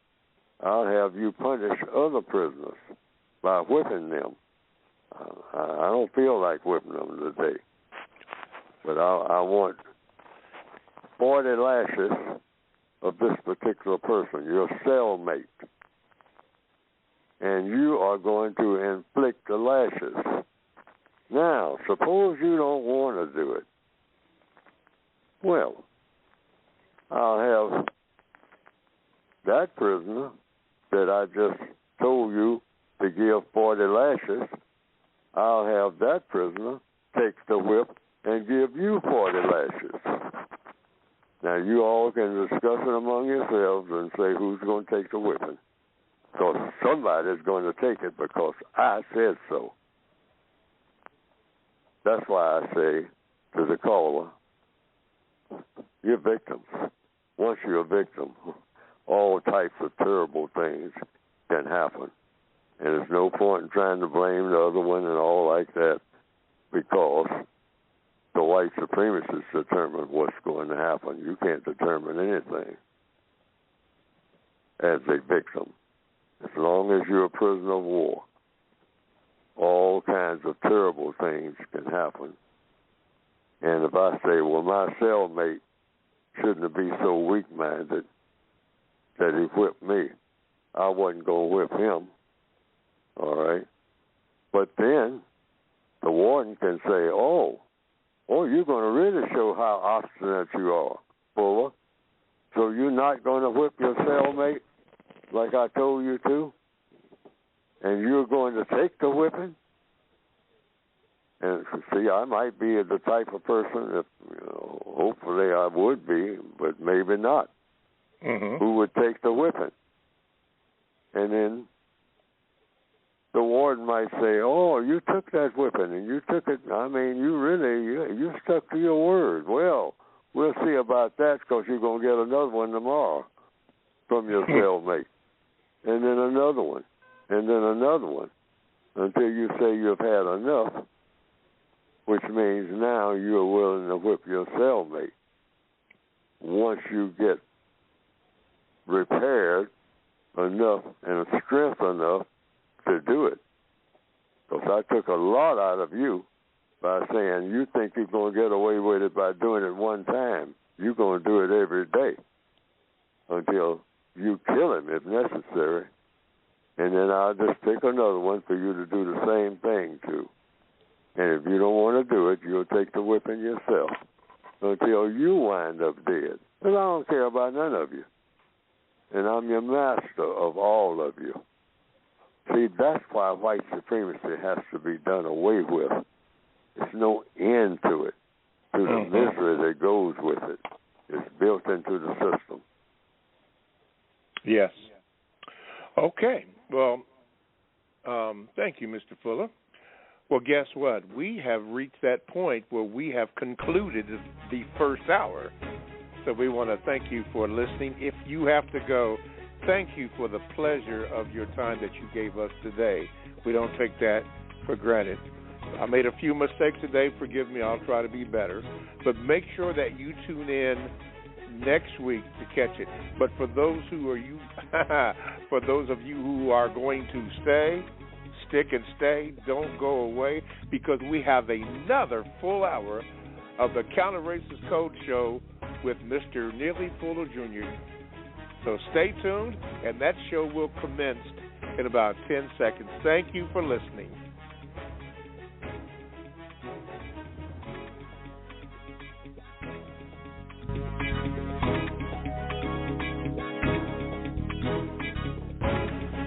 I'll have you punish other prisoners by whipping them. I don't feel like whipping them today. But I want 40 lashes of this particular person, your cellmate. And you are going to inflict the lashes. Now, suppose you don't want to do it. Well, I'll have that prisoner that I just told you to give 40 lashes, I'll have that prisoner take the whip and give you 40 lashes. Now, you all can discuss it among yourselves and say who's going to take the whipping. Because somebody's going to take it because I said so. That's why I say to the caller, you're victims. Once you're a victim, all types of terrible things can happen. And there's no point in trying to blame the other one and all like that, because the white supremacists determine what's going to happen. You can't determine anything as a victim. As long as you're a prisoner of war, all kinds of terrible things can happen. And if I say, well, my cellmate shouldn't be so weak-minded that he whipped me, I wasn't going to whip him, all right? But then the warden can say, oh, you're going to really show how obstinate you are, Fuller. So you're not going to whip your cellmate like I told you to? And you're going to take the whipping? And see, I might be the type of person that, hopefully I would be, but maybe not, who would take the whipping. And then the warden might say, oh, you took that whipping, and you took it. I mean, you stuck to your word. Well, we'll see about that, because you're going to get another one tomorrow from your cellmate. And then another one, and then another one, until you say you've had enough, which means now you're willing to whip your cellmate. Once you get repaired enough and strength enough to do it. Because I took a lot out of you by saying you think you're going to get away with it by doing it one time. You're going to do it every day until you kill him if necessary. And then I'll just pick another one for you to do the same thing to. And if you don't want to do it, you'll take the whipping yourself until you wind up dead. But I don't care about none of you. And I'm your master of all of you. See, that's why white supremacy has to be done away with. There's no end to it, to the misery that goes with it. It's built into the system. Yes. Okay. Well, thank you, Mr. Fuller. Well, guess what? We have reached that point where we have concluded the first hour. So we want to thank you for listening. If you have to go, thank you for the pleasure of your time that you gave us today. We don't take that for granted. I made a few mistakes today. Forgive me. I'll try to be better. But make sure that you tune in next week to catch it. But for those who are for those of you who are going to stick and stay, don't go away, because we have another full hour of the Counter Racist Code Show with Mr. Neely Fuller Jr. So stay tuned, and that show will commence in about 10 seconds. Thank you for listening.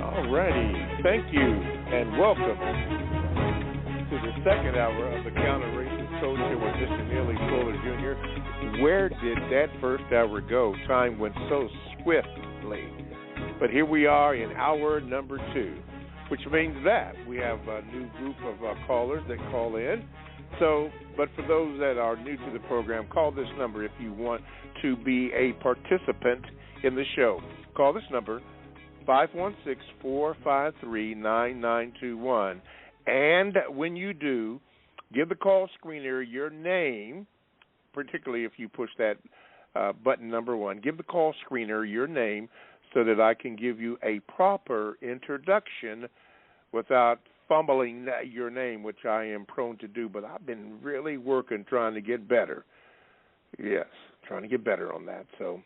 Alrighty, thank you, and welcome to the second hour of the Counter Racist Code Show with Mr. Neely Fuller Jr. Where did that first hour go? Time went so swiftly. But here we are in hour number 2, which means that we have a new group of callers that call in. So, but for those that are new to the program, call this number if you want to be a participant in the show. Call this number, 516-453-9921. And when you do, give the call screener your name, particularly if you push that button number 1. Give the call screener your name so that I can give you a proper introduction without fumbling your name, which I am prone to do, but I've been really working trying to get better. Yes, trying to get better on that. So,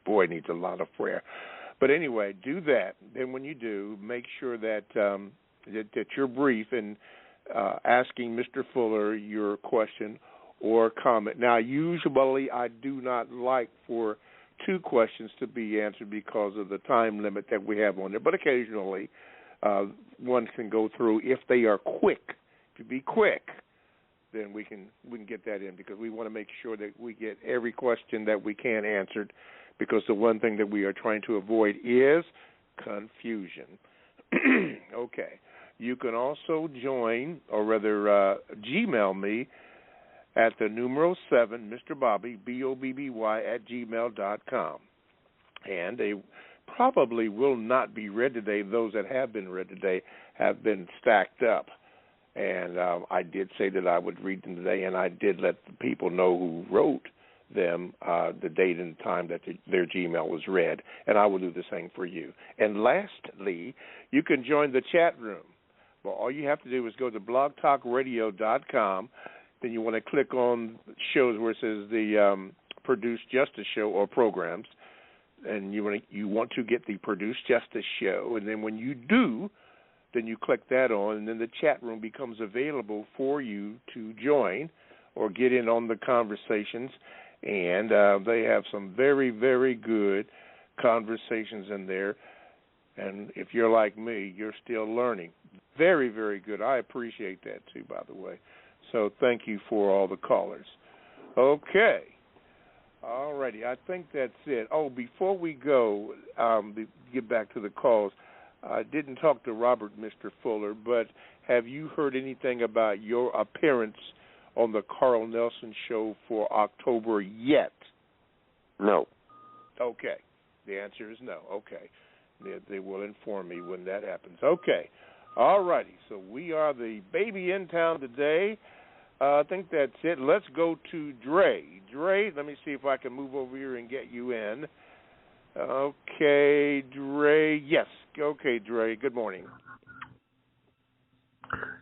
boy, needs a lot of prayer. But anyway, do that. Then when you do, make sure that that you're brief in asking Mr. Fuller your question or comment. Now, usually I do not like for 2 questions to be answered because of the time limit that we have on there, but occasionally one can go through if they are quick. If you be quick, then we can get that in, because we want to make sure that we get every question that we can answered, because the one thing that we are trying to avoid is confusion. Okay. You can also join, or rather Gmail me at the numeral 7, Mr. Bobby, BOBBY, @gmail.com. And they probably will not be read today. Those that have been read today have been stacked up. And I did say that I would read them today, and I did let the people know who wrote them the date and time that their Gmail was read, and I will do the same for you. And lastly, you can join the chat room. Well, all you have to do is go to blogtalkradio.com. Then you want to click on shows where it says the Produce Justice Show or programs, and you want to get the Produce Justice Show. And then when you do, then you click that on, and then the chat room becomes available for you to join or get in on the conversations. And they have some very, very good conversations in there. And if you're like me, you're still learning. Very, very good. I appreciate that, too, by the way. So thank you for all the callers. Okay. All righty. I think that's it. Oh, before we go, get back to the calls, I didn't talk to Robert, Mr. Fuller, but have you heard anything about your appearance on the Carl Nelson Show for October yet? No. Okay. The answer is no. Okay. They will inform me when that happens. Okay. All righty. So we are the baby in town today. I think that's it. Let's go to Dre. Dre, let me see if I can move over here and get you in. Okay, Dre. Yes. Okay, Dre. Good morning.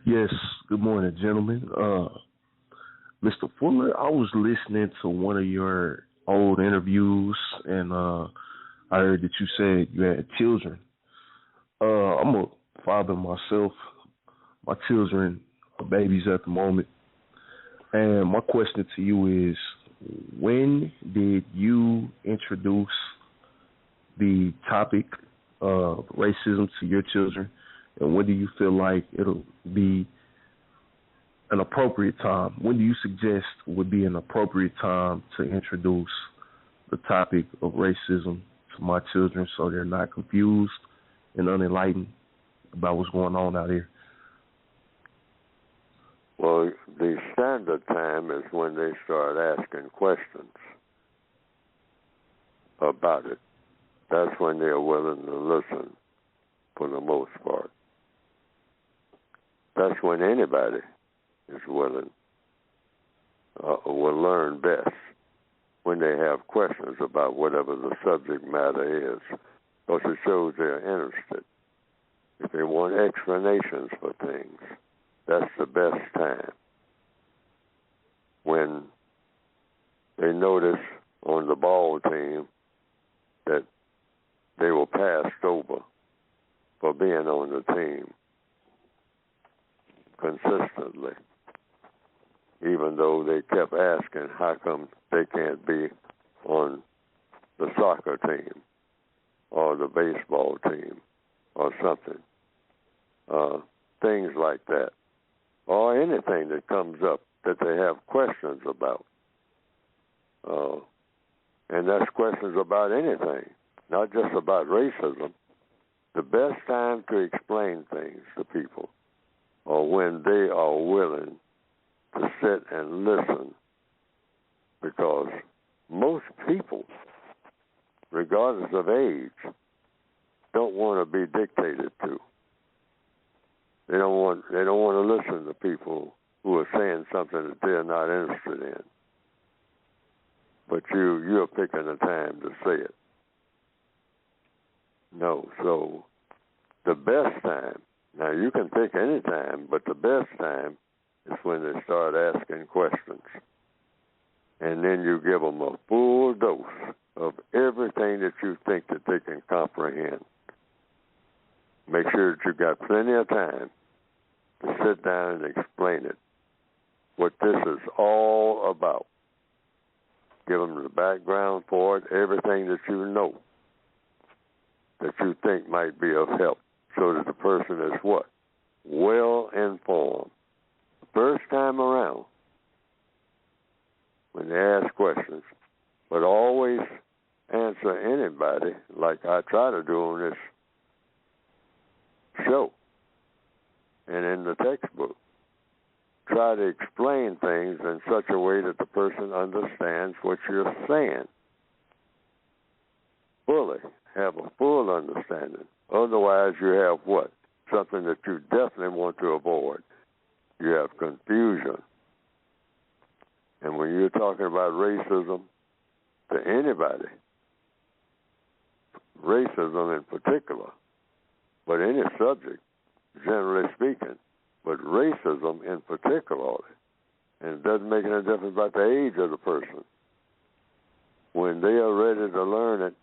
Yes. Good morning, gentlemen. Mr. Fuller, I was listening to one of your old interviews, and I heard that you said you had children. I'm a father myself. My children are babies at the moment. And my question to you is, when did you introduce the topic of racism to your children, and when do you feel like it'll be an appropriate time? When do you suggest would be an appropriate time to introduce the topic of racism to my children so they're not confused and unenlightened about what's going on out here? Well, the standard time is when they start asking questions about it. That's when they're willing to listen for the most part. That's when anybody is willing will learn best, when they have questions about whatever the subject matter is, because it shows they're interested. If they want explanations for things, that's the best time. When they notice on the ball team that they were passed over for being on the team consistently, even though they kept asking how come they can't be on the soccer team or the baseball team or something. Things like that. Or anything that comes up that they have questions about. And that's questions about anything, not just about racism. The best time to explain things to people are when they are willing to sit and listen, because most people, regardless of age, don't want to be dictated to. They don't want to listen to people who are saying something that they're not interested in. But you're picking the time to say it. No, so the best time, now you can pick any time, but the best time is when they start asking questions. And then you give them a full dose of everything that you think that they can comprehend. Make sure that you've got plenty of time to sit down and explain it, what this is all about. Give them the background for it, everything that you know that you think might be of help, so that the person is what? Well informed. First time around, when they ask questions, but always answer anybody like I try to do on this show and in the textbook. Try to explain things in such a way that the person understands what you're saying. Fully. Have a full understanding. Otherwise, you have what? Something that you definitely want to avoid. You have confusion. And when you're talking about racism to anybody, racism in particular, but any subject, generally speaking, but racism in particular, and it doesn't make any difference about the age of the person. When they are ready to learn it,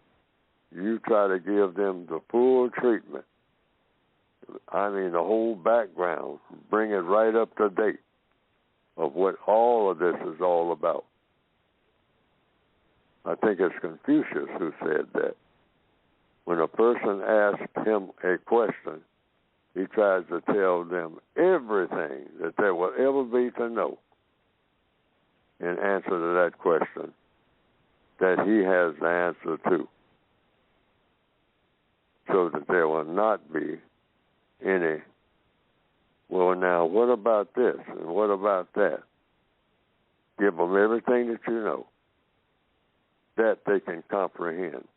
you try to give them the full treatment. I mean, the whole background. Bring it right up to date of what all of this is all about. I think it's Confucius who said that. When a person asks him a question, he tries to tell them everything that there will ever be to know in answer to that question that he has the answer to, so that there will not be any, well, now, what about this and what about that? Give them everything that you know that they can comprehend.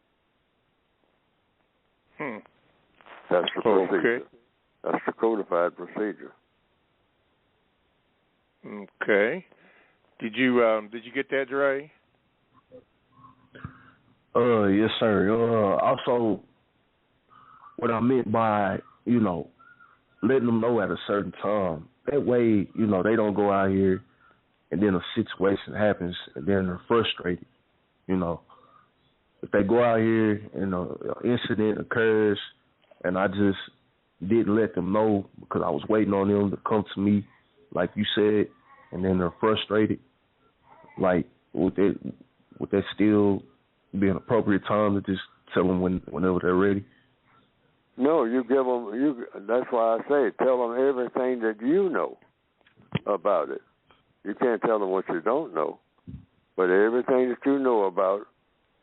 That's the procedure. Okay. That's the codified procedure. Okay. Did you get that, Dre? Yes, sir. Also, what I meant by, letting them know at a certain time. That way, they don't go out here and then a situation happens and then they're frustrated. If they go out here and an incident occurs and I just didn't let them know because I was waiting on them to come to me, like you said, and then they're frustrated, like, would that still be an appropriate time to just tell them whenever they're ready? No, you give them. That's why I say tell them everything that you know about it. You can't tell them what you don't know, but everything that you know about.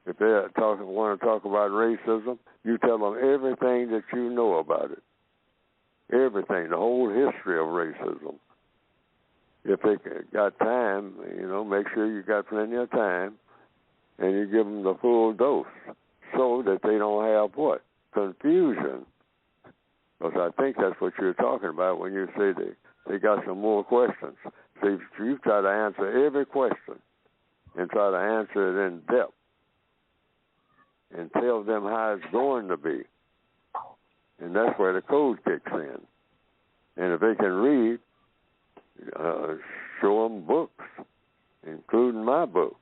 If they want to talk about racism, you tell them everything that you know about it. Everything, the whole history of racism. If they got time, make sure you got plenty of time, and you give them the full dose so that they don't have what? Confusion. Because I think that's what you're talking about when you say they got some more questions. So you try to answer every question and try to answer it in depth and tell them how it's going to be. And that's where the code kicks in. And if they can read, show them books, including my book.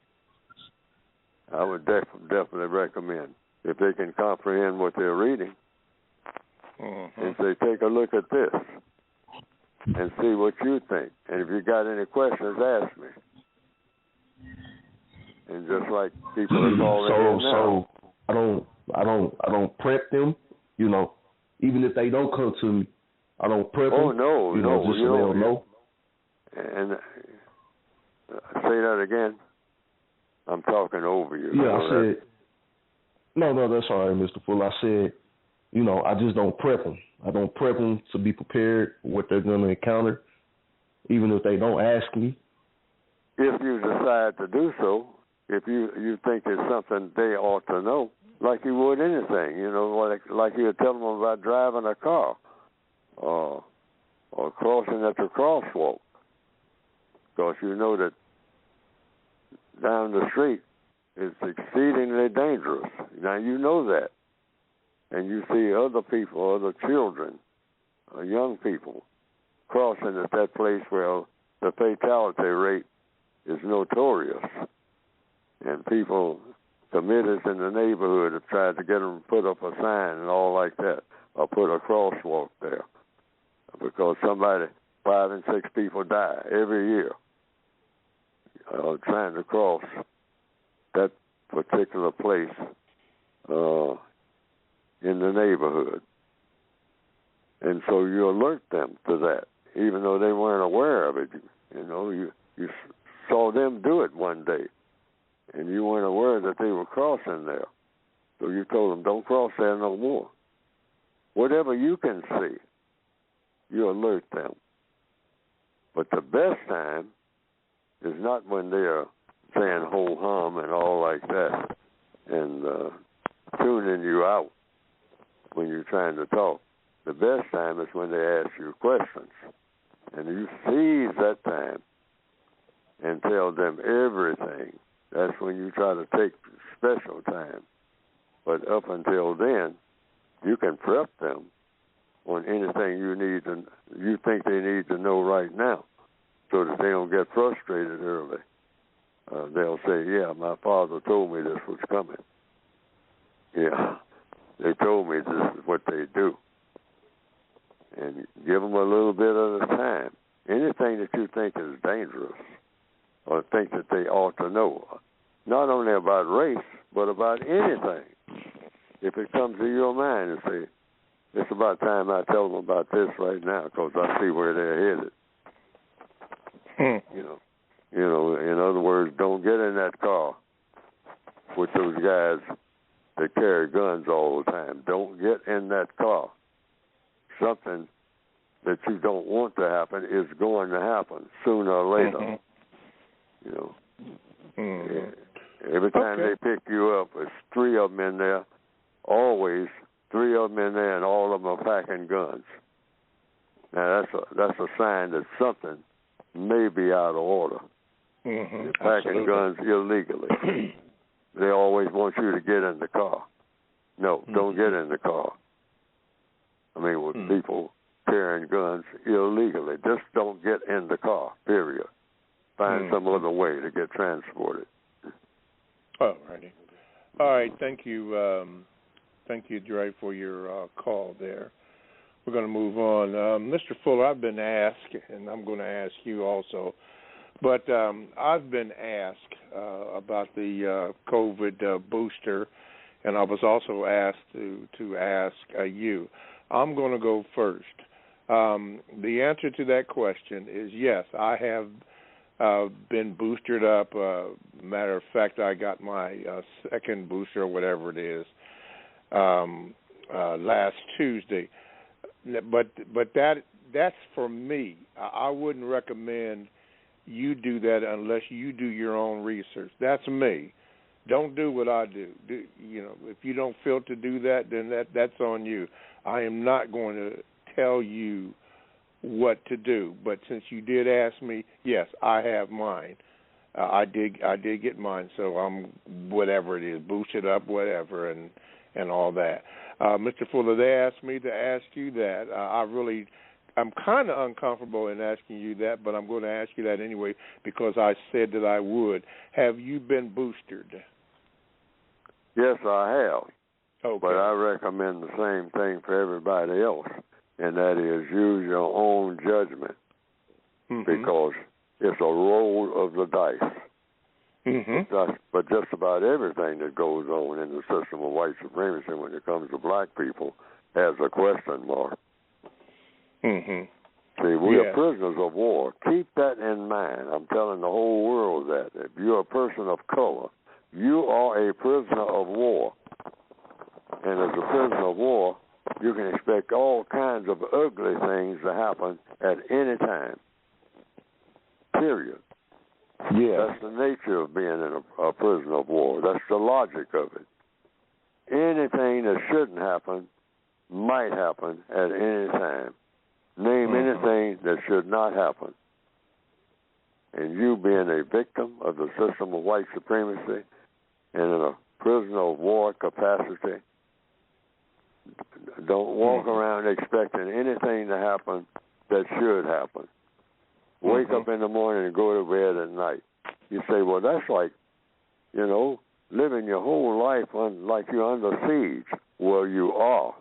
I would definitely recommend. If they can comprehend what they're reading, and say, take a look at this and see what you think. And if you got any questions, ask me. And just like people are calling in now. So I don't prep them, even if they don't come to me, I don't prep them. Oh, no, just so they'll know. And say that again. I'm talking over you. Yeah, I said, no, that's all right, Mr. Fuller. I said, I just don't prep them. I don't prep them to be prepared for what they're going to encounter, even if they don't ask me. If you decide to do so, if you think it's something they ought to know, like you would anything, like you would tell them about driving a car or crossing at the crosswalk, because you know that down the street is exceedingly dangerous. Now you know that, and you see other people, other children, young people crossing at that place where the fatality rate is notorious, and people, committees in the neighborhood have tried to get them to put up a sign and all like that, or put a crosswalk there, because 5 and 6 people die every year trying to cross that particular place in the neighborhood. And so you alert them to that, even though they weren't aware of it. You saw them do it one day, and you weren't aware that they were crossing there. So you told them, don't cross there no more. Whatever you can see, you alert them. But the best time is not when they're saying ho-hum and all like that and tuning you out when you're trying to talk. The best time is when they ask you questions. And you seize that time and tell them everything. That's when you try to take special time. But up until then, you can prep them on anything you think they need to know right now, so that they don't get frustrated early. They'll say, yeah, my father told me this was coming. Yeah, they told me this is what they do. And give them a little bit of the time. Anything that you think is dangerous or think that they ought to know, not only about race, but about anything. If it comes to your mind and say, it's about time I tell them about this right now, because I see where they're headed. In other words, don't get in that car with those guys that carry guns all the time. Don't get in that car. Something that you don't want to happen is going to happen sooner or later. Every time they pick you up, there's 3 of them in there. Always 3 of them in there, and all of them are packing guns. Now that's a sign that something may be out of order. They're packing guns illegally. They always want you to get in the car. No, don't get in the car. I mean, with people carrying guns illegally, just don't get in the car, period. Find some other way to get transported. All righty. All right, thank you. Thank you, Dre, for your call there. We're going to move on. Mr. Fuller, I've been asked, and I'm going to ask you also, but I've been asked about the COVID booster, and I was also asked to ask you. I'm going to go first. The answer to that question is yes, I have been boosted up. Matter of fact, I got my second booster, or whatever it is, last Tuesday. But that's for me. I wouldn't recommend you do that unless you do your own research. That's me. Don't do what I do. If you don't feel to do that, then that's on you. I am not going to tell you what to do. But since you did ask me, yes, I have mine. I did get mine, so I'm whatever it is, boosted up, whatever, and all that. Mr. Fuller, they asked me to ask you that. I'm kind of uncomfortable in asking you that, but I'm going to ask you that anyway because I said that I would. Have you been boosted? Yes, I have. Okay. But I recommend the same thing for everybody else, and that is use your own judgment because it's a roll of the dice. But just about everything that goes on in the system of white supremacy when it comes to black people has a question mark. See, we are prisoners of war. Keep that in mind. I'm telling the whole world that. If you're a person of color, you are a prisoner of war. And as a prisoner of war, you can expect all kinds of ugly things to happen at any time. Period. Yeah. That's the nature of being in a prisoner of war. That's the logic of it. Anything that shouldn't happen might happen at any time. Name anything that should not happen. And you being a victim of the system of white supremacy and in a prisoner of war capacity, don't walk around expecting anything to happen that should happen. Wake up in the morning and go to bed at night. You say, well, that's like, living your whole life like you're under siege. Well, you are.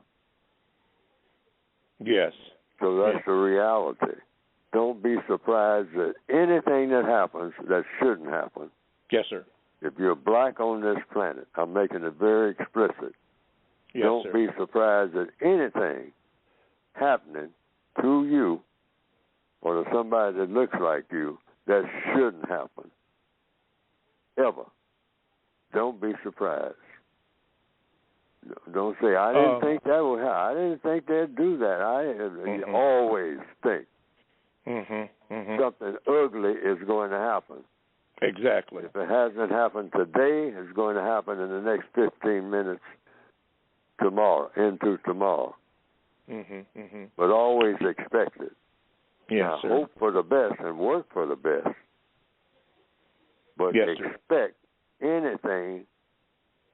Yes. So that's the reality. Don't be surprised at anything that happens that shouldn't happen. Yes, sir. If you're black on this planet, I'm making it very explicit. Yes, Don't sir. be surprised at anything happening to you or to somebody that looks like you that shouldn't happen. Ever. Don't be surprised. Don't say, I didn't think that would happen. I didn't think they'd do that. You always think something ugly is going to happen. Exactly. If it hasn't happened today, it's going to happen in the next 15 minutes into tomorrow. But always expect it. Yes, now, sir. hope for the best and work for the best. But yes, expect anything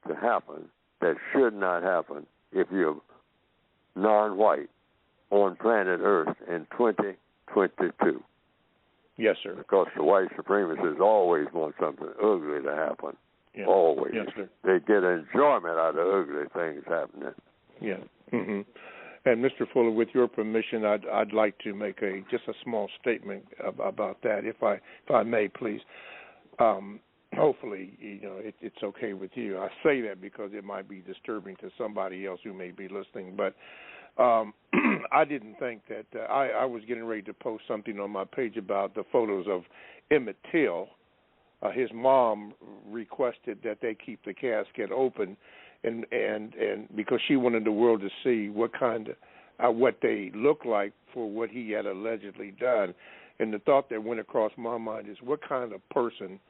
to happen that should not happen if you're non-white on planet Earth in 2022. Yes, sir. Because the white supremacists always want something ugly to happen. Yeah. Always. Yes, sir. They get enjoyment out of ugly things happening. Yeah. And Mr. Fuller, with your permission, I'd like to make just a small statement about that, if I may, please. Hopefully, it's okay with you. I say that because it might be disturbing to somebody else who may be listening, but I didn't think that I was getting ready to post something on my page about the photos of Emmett Till. His mom requested that they keep the casket open, and because she wanted the world to see what they look like for what he had allegedly done. And the thought that went across my mind is, what kind of person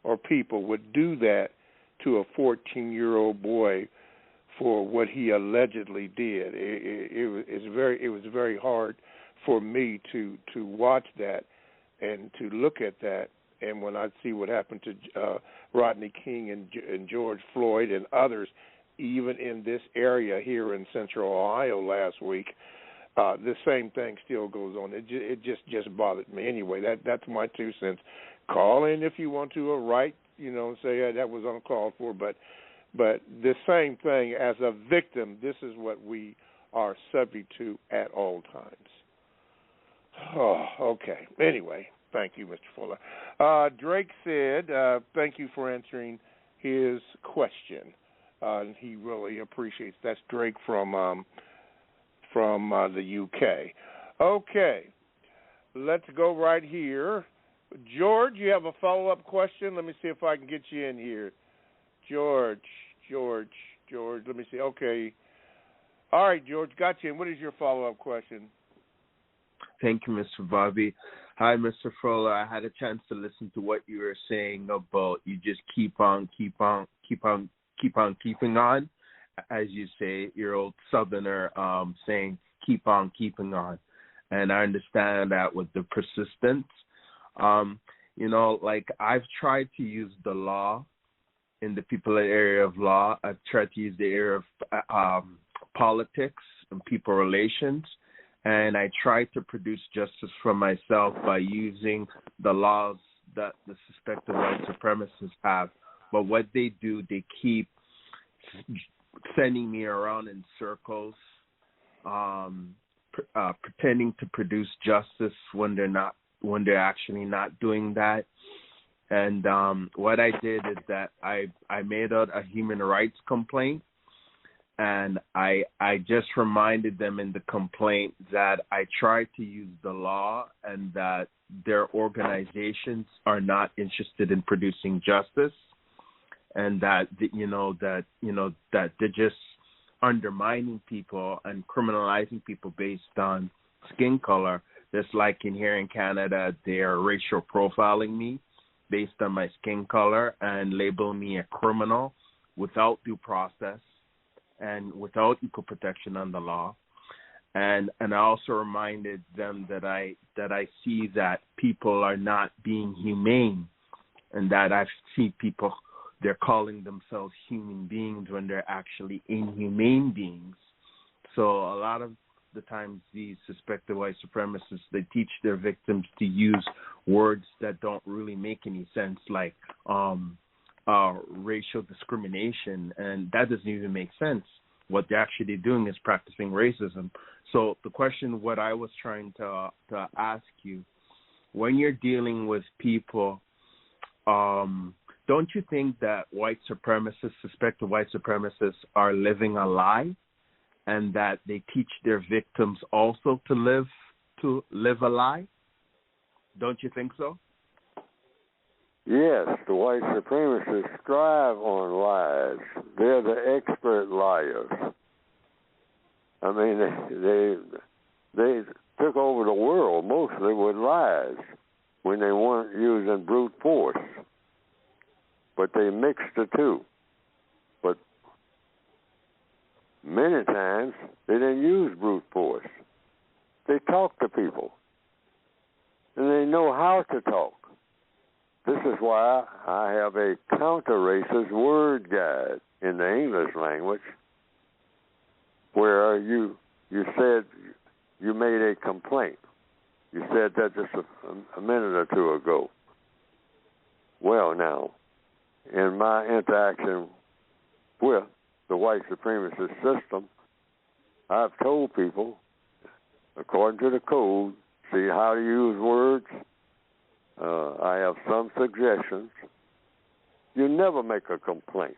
or people would do that to a 14-year-old boy for what he allegedly did? It was very hard for me to watch that and to look at that. And when I see what happened to Rodney King and George Floyd and others, even in this area here in Central Ohio last week, the same thing still goes on. It just bothered me. Anyway, that's my 2 cents. Call in if you want to, or write, say that was uncalled for. But the same thing, as a victim, this is what we are subject to at all times. Oh, okay. Anyway, thank you, Mr. Fuller. Drake said, thank you for answering his question. And he really appreciates. That's Drake from the UK. Okay, let's go right here. George, you have a follow-up question? Let me see if I can get you in here. George, let me see. Okay. All right, George, got you in. What is your follow-up question? Thank you, Mr. Bobby. Hi, Mr. Fuller. I had a chance to listen to what you were saying about you just keep on keeping on, as you say, your old Southerner saying, keep on keeping on. And I understand that with the persistence. I've tried to use the law in the people area of law. I've tried to use the area of politics and people relations. And I try to produce justice for myself by using the laws that the suspected white supremacists have. But what they do, they keep sending me around in circles, pretending to produce justice when they're actually not doing that. And what I did is that I made out a human rights complaint, and I just reminded them in the complaint that I tried to use the law and that their organizations are not interested in producing justice, and that they're just undermining people and criminalizing people based on skin color. Just like in here in Canada, they're racial profiling me, based on my skin color and label me a criminal without due process and without equal protection under law. And I also reminded them that I see that people are not being humane, and that I see people, they're calling themselves human beings when they're actually inhumane beings. So a lot of the times these suspected white supremacists, they teach their victims to use words that don't really make any sense, like racial discrimination, and that doesn't even make sense. What they're actually doing is practicing racism. So the question, what I was trying to ask you, when you're dealing with people, don't you think that white supremacists, suspected white supremacists, are living a lie, and that they teach their victims also to live a lie? Don't you think so? Yes, the white supremacists thrive on lies. They're the expert liars. I mean, they took over the world mostly with lies when they weren't using brute force. But they mixed the two. But many times they didn't use brute force. They talked to people. And they know how to talk. This is why I have a counter-racist word guide in the English language, where you said you made a complaint. You said that just a minute or two ago. Well, now, in my interaction with the white supremacist system, I've told people, according to the code, see how to use words. I have some suggestions. You never make a complaint.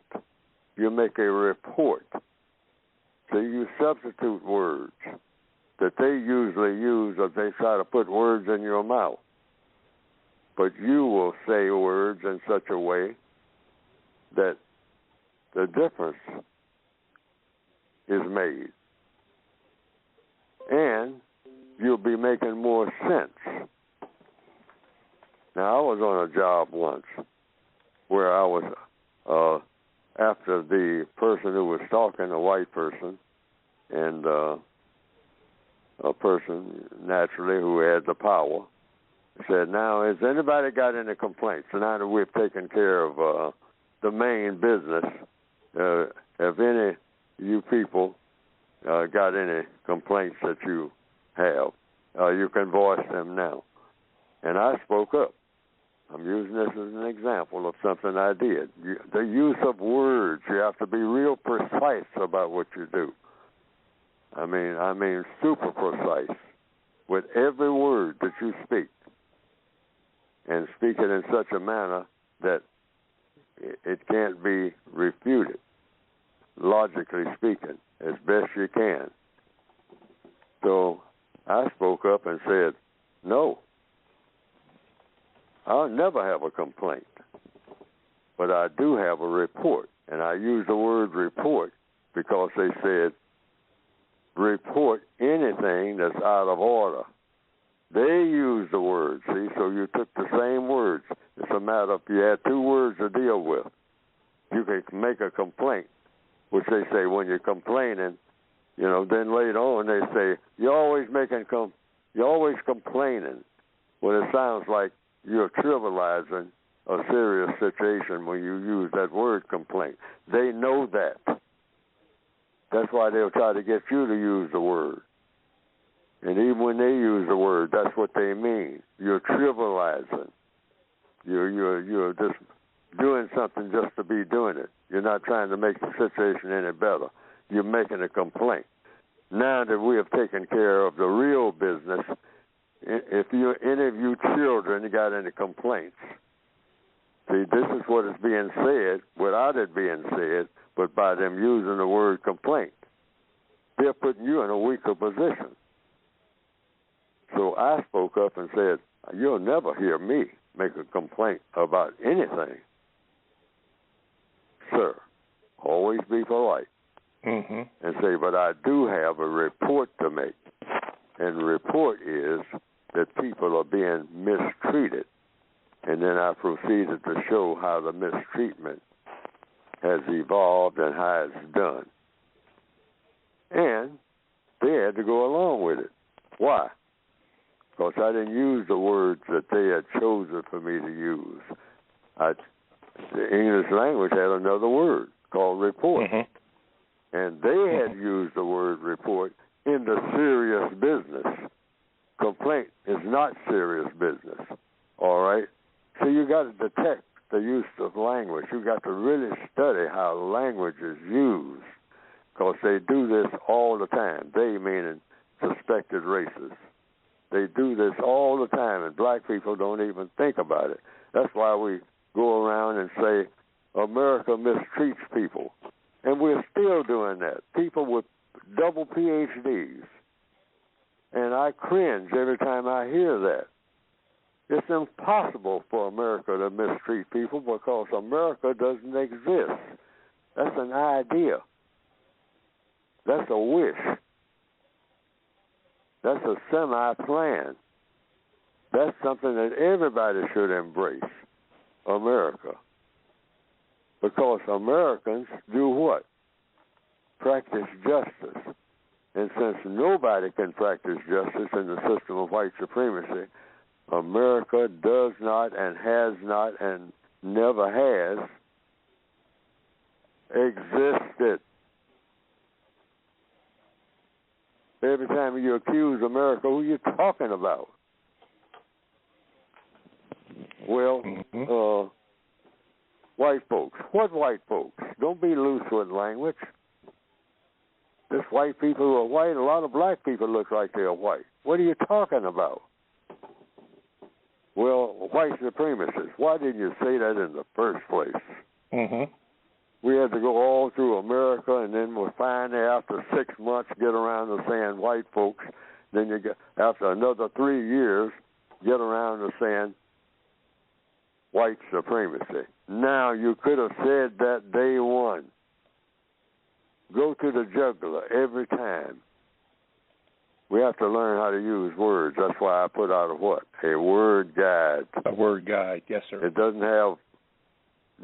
You make a report. So you substitute words that they usually use if they try to put words in your mouth. But you will say words in such a way that the difference is made. And you'll be making more sense. Now, I was on a job once where I was, after the person who was talking, a white person, and a person, naturally, who had the power, said, now, has anybody got any complaints? So now that we've taken care of the main business, have any of you people got any complaints that you have? You can voice them now. And I spoke up. I'm using this as an example of something I did. The use of words, you have to be real precise about what you do. I mean super precise with every word that you speak, and speak it in such a manner that it can't be refuted, logically speaking, as best you can. So I spoke up and said, no, I'll never have a complaint, but I do have a report. And I use the word report because they said, report anything that's out of order. They use the word, see, so you took the same words. It's a matter of you had two words to deal with. You can make a complaint, which they say when you're complaining, then later on they say, you're always complaining. Well, it sounds like you're trivializing a serious situation when you use that word complaint. They know that. That's why they'll try to get you to use the word. And even when they use the word, that's what they mean. You're trivializing. You're just doing something just to be doing it. You're not trying to make the situation any better. You're making a complaint. Now that we have taken care of the real business, if any of you children got any complaints, see, this is what is being said without it being said, but by them using the word complaint. They're putting you in a weaker position. So I spoke up and said, you'll never hear me make a complaint about anything. Sir, always be polite. Mm-hmm. And say, but I do have a report to make. And the report is that people are being mistreated. And then I proceeded to show how the mistreatment has evolved and how it's done. And they had to go along with it. Why? Because I didn't use the words that they had chosen for me to use. The English language had another word called report. Mm-hmm. And they had used the word report in the serious business. Complaint is not serious business. All right? So you got to detect the use of language. You got to really study how language is used, because they do this all the time. They meaning suspected races. They do this all the time, and black people don't even think about it. That's why we go around and say America mistreats people. And we're still doing that. People with double PhDs. And I cringe every time I hear that. It's impossible for America to mistreat people because America doesn't exist. That's an idea. That's a wish. That's a semi-plan. That's something that everybody should embrace, America. Because Americans do what? Practice justice. And since nobody can practice justice in the system of white supremacy, America does not and has not and never has existed. Every time you accuse America, who are you talking about? Well, white folks. What white folks? Don't be loose with language. There's white people who are white. A lot of black people look like they're white. What are you talking about? Well, white supremacists. Why didn't you say that in the first place? Mm-hmm. We had to go all through America, and then we'll finally, after 6 months, get around to saying white folks. Then you get, after another 3 years, get around to saying white supremacy. Now, you could have said that day one. Go to the jugular every time. We have to learn how to use words. That's why I put out a what? A word guide. A word guide, yes, sir. It doesn't have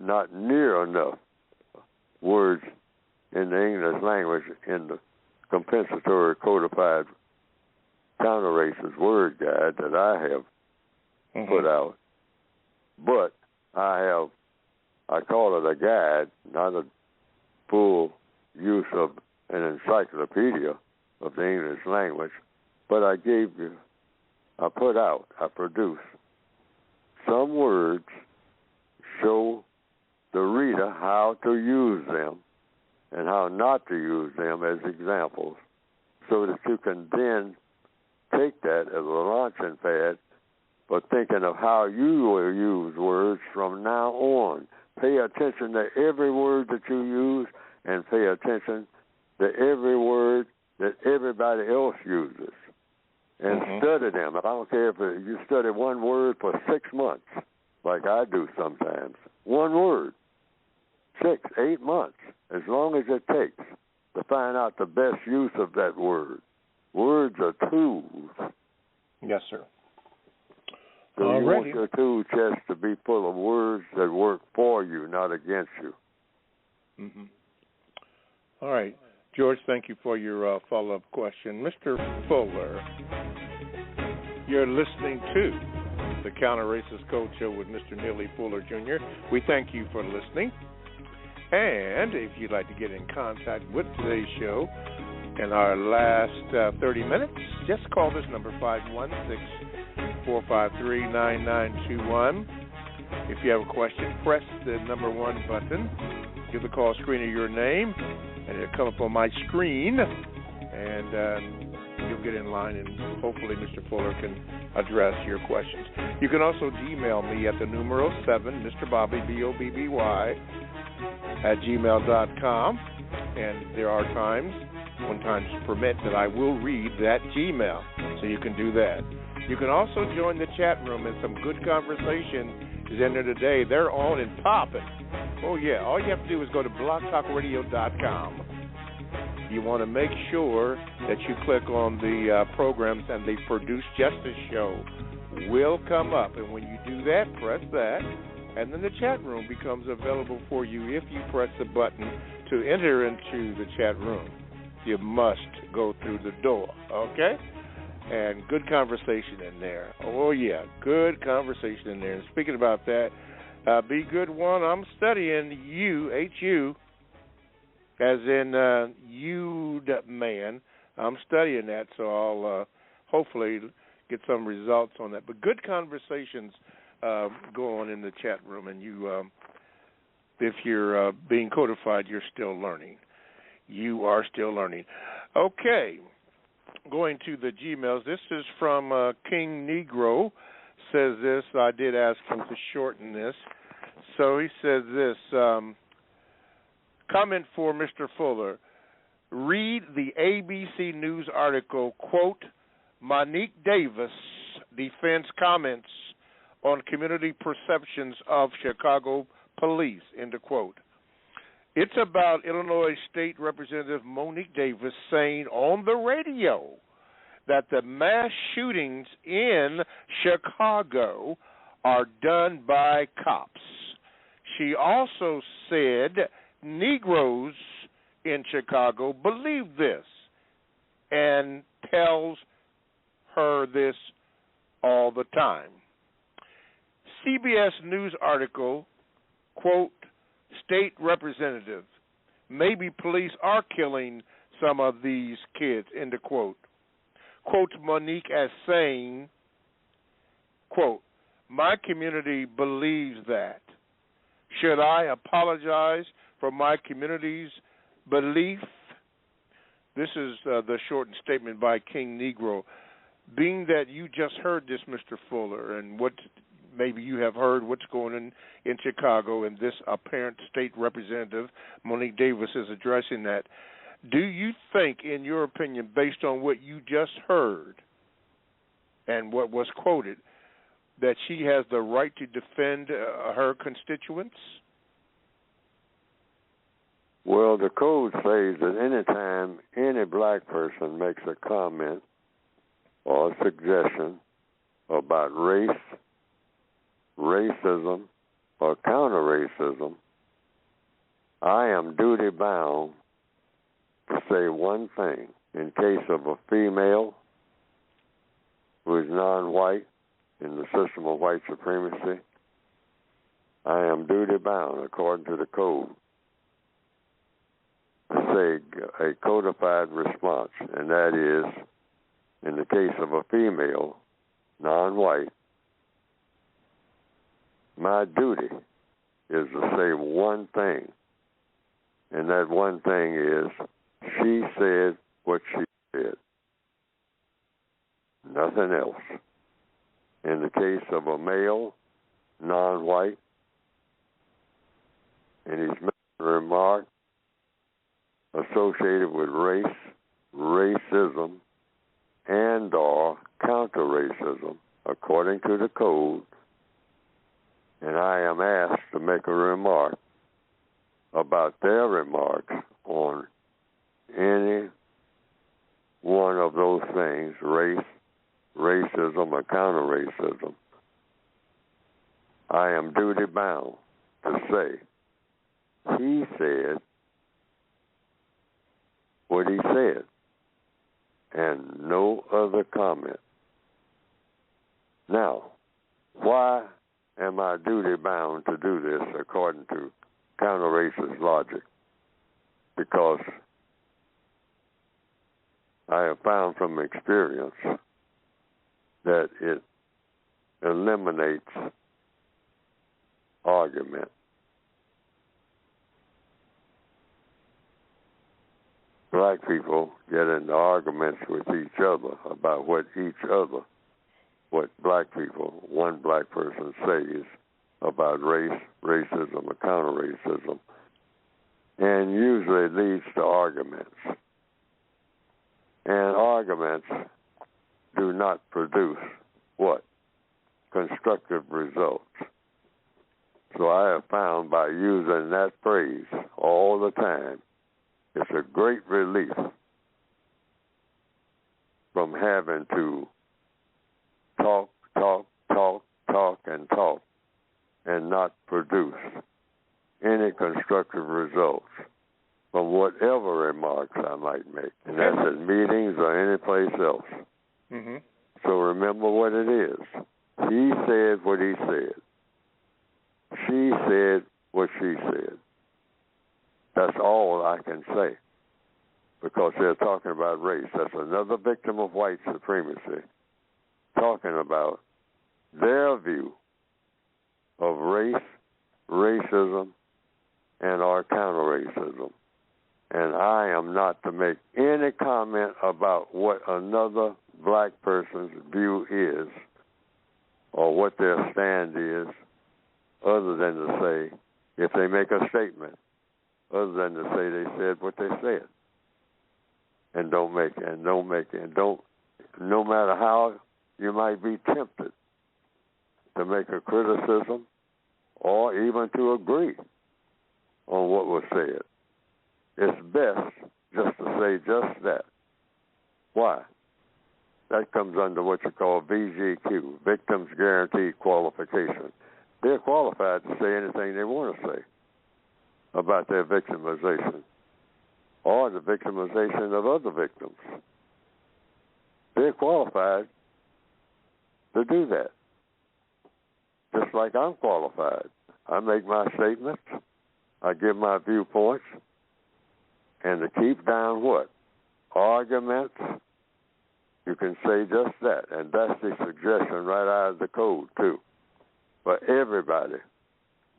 not near enough words in the English language in the compensatory codified counter-racist word guide that I have put out. But I call it a guide, not a full use of an encyclopedia of the English language, but I produce some words, show the reader how to use them and how not to use them as examples, so that you can then take that as a launching pad for thinking of how you will use words from now on. Pay attention to every word that you use, and pay attention to every word that everybody else uses, and study them. I don't care if you study one word for 6 months, like I do sometimes. One word, 6, 8 months, as long as it takes to find out the best use of that word. Words are tools. Yes, sir. So you want your tool chest to be full of words that work for you, not against you. Mm-hmm. All right. George, thank you for your follow-up question. Mr. Fuller, you're listening to the Counter-Racist Code Show with Mr. Neely Fuller, Jr. We thank you for listening. And if you'd like to get in contact with today's show in our last 30 minutes, just call this number, 516-453-9921. If you have a question, press the number 1 button. Give the call screener your name, and it'll come up on my screen, and you'll get in line, and hopefully Mr. Fuller can address your questions. You can also email me at the numero 7, Mr. Bobby, B-O-B-B-Y, @gmail.com, and there are times, when times permit, that I will read that Gmail, so you can do that. You can also join the chat room, and some good conversation is in there today. They're on and popping. Oh, yeah. All you have to do is go to blogtalkradio.com. You want to make sure that you click on the programs and the Produce Justice Show will come up. And when you do that, press that, and then the chat room becomes available for you if you press the button to enter into the chat room. You must go through the door, okay? And good conversation in there. Oh, yeah, good conversation in there. And speaking about that, Be Good One, I'm studying you, H-U, as in you'd man. I'm studying that, so I'll hopefully get some results on that. But good conversations go on in the chat room, and you, if you're being codified, you're still learning. You are still learning. Okay, going to the Gmails. This is from King Negro. Says this. I did ask him to shorten this. So he says this. Comment for Mr. Fuller. Read the ABC News article, quote, Monique Davis defends comments on community perceptions of Chicago police, end of quote. It's about Illinois State Representative Monique Davis saying on the radio that the mass shootings in Chicago are done by cops. She also said Negroes in Chicago believe this and tells her this all the time. CBS News article, quote, State Representative, maybe police are killing some of these kids, end of quote. Quotes Monique as saying, quote, my community believes that. Should I apologize for my community's belief? This is the shortened statement by King Negro. Being that you just heard this, Mr. Fuller, and what maybe you have heard what's going on in Chicago, and this apparent state representative, Monique Davis, is addressing that. Do you think, in your opinion, based on what you just heard and what was quoted, that she has the right to defend her constituents? Well, the code says that anytime any black person makes a comment or a suggestion about race, racism, or counter-racism, I am duty-bound to say one thing. In case of a female who is non-white in the system of white supremacy, I am duty-bound, according to the code, to say a codified response, and that is, in the case of a female, non-white, my duty is to say one thing, and that one thing is, she said what she said. Nothing else. In the case of a male, non-white, and he's making a remark associated with race, racism, and or counter-racism, according to the code, and I am asked to make a remark about their remarks on any one of those things, race, racism, or counter-racism, I am duty-bound to say, he said what he said, and no other comment. Now, why am I duty-bound to do this according to counter-racist logic? Because I have found from experience that it eliminates argument. Black people get into arguments with each other about what black people, one black person says about race, racism, or counter-racism, and usually it leads to arguments. And arguments do not produce what? Constructive results. So I have found by using that phrase all the time, it's a great relief from having to talk, and talk and not produce any constructive results from whatever remarks I might make. And that's at meetings or any place else. Mm-hmm. So remember what it is. He said what he said. She said what she said. That's all I can say, because they're talking about race. That's another victim of white supremacy, talking about their view of race, racism, and our counter-racism. And I am not to make any comment about what another black person's view is or what their stand is, other than to say, if they make a statement, other than to say they said what they said. And no matter how you might be tempted to make a criticism or even to agree on what was said, it's best just to say just that. Why? That comes under what you call VGQ, Victims Guaranteed Qualification. They're qualified to say anything they want to say about their victimization or the victimization of other victims. They're qualified to do that, just like I'm qualified. I make my statements, I give my viewpoints, and to keep down what? Arguments. You can say just that, and that's the suggestion right out of the code, too, for everybody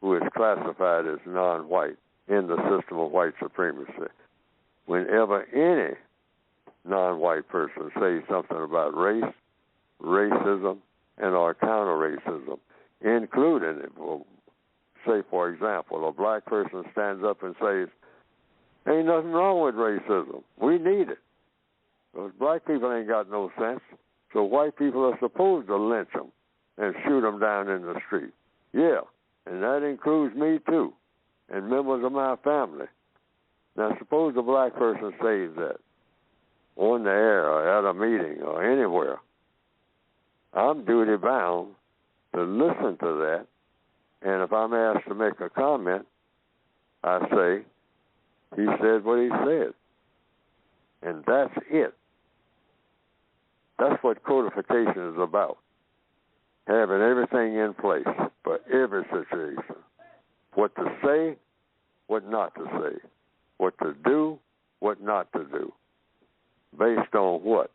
who is classified as non-white in the system of white supremacy. Whenever any non-white person says something about race, racism, and or counter-racism, including, say, for example, a black person stands up and says, ain't nothing wrong with racism. We need it. Because black people ain't got no sense, so white people are supposed to lynch them and shoot them down in the street. Yeah, and that includes me too, and members of my family. Now, suppose a black person says that on the air or at a meeting or anywhere. I'm duty bound to listen to that, and if I'm asked to make a comment, I say, he said what he said. And that's it. That's what codification is about. Having everything in place for every situation. What to say, what not to say. What to do, what not to do. Based on what?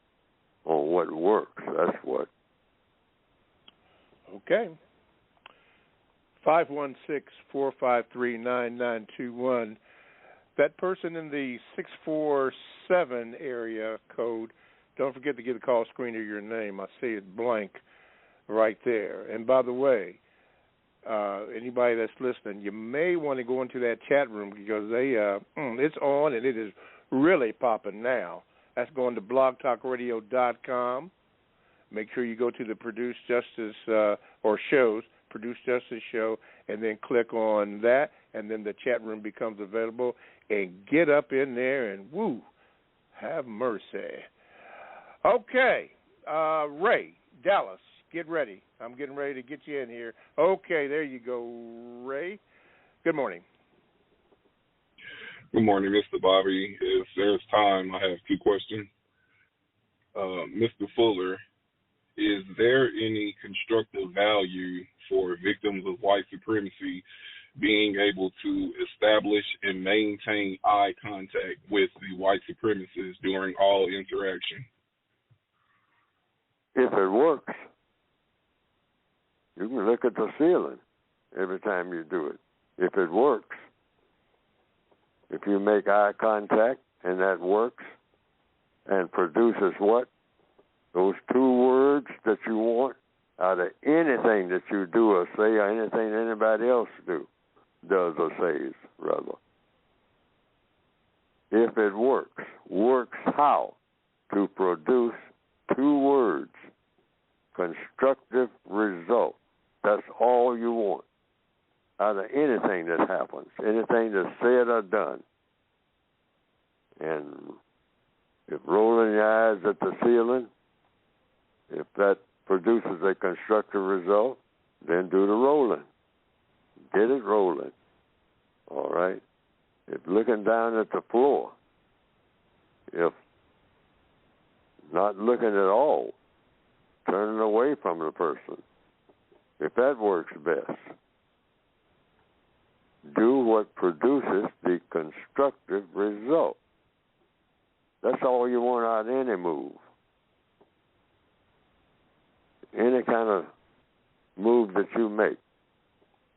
On what works. That's what. Okay. 516-453-9921. That person in the 647 area code, don't forget to give the call screener your name. I see it blank right there. And by the way, anybody that's listening, you may want to go into that chat room because it's on and it is really popping now. That's going to blogtalkradio.com. Make sure you go to the Produce Justice Produce Justice Show, and then click on that, and then the chat room becomes available. And get up in there and, woo, have mercy. Okay, Ray, Dallas, get ready. I'm getting ready to get you in here. Okay, there you go, Ray. Good morning. Good morning, Mr. Bobby. If there's time, I have two questions. Mr. Fuller, is there any constructive value for victims of white supremacy being able to establish and maintain eye contact with the white supremacists during all interaction? If it works, you can look at the ceiling every time you do it. If it works, if you make eye contact and that works and produces what? Those two words that you want out of anything that you do or say or anything anybody else does or says, rather. If it works how? To produce two words, constructive result. That's all you want out of anything that happens, anything that's said or done. And if rolling your eyes at the ceiling, if that produces a constructive result, then do the rolling. Get it rolling. All right? If looking down at the floor, if not looking at all, turning away from the person, if that works best, do what produces the constructive result. That's all you want out of any move. Any kind of move that you make,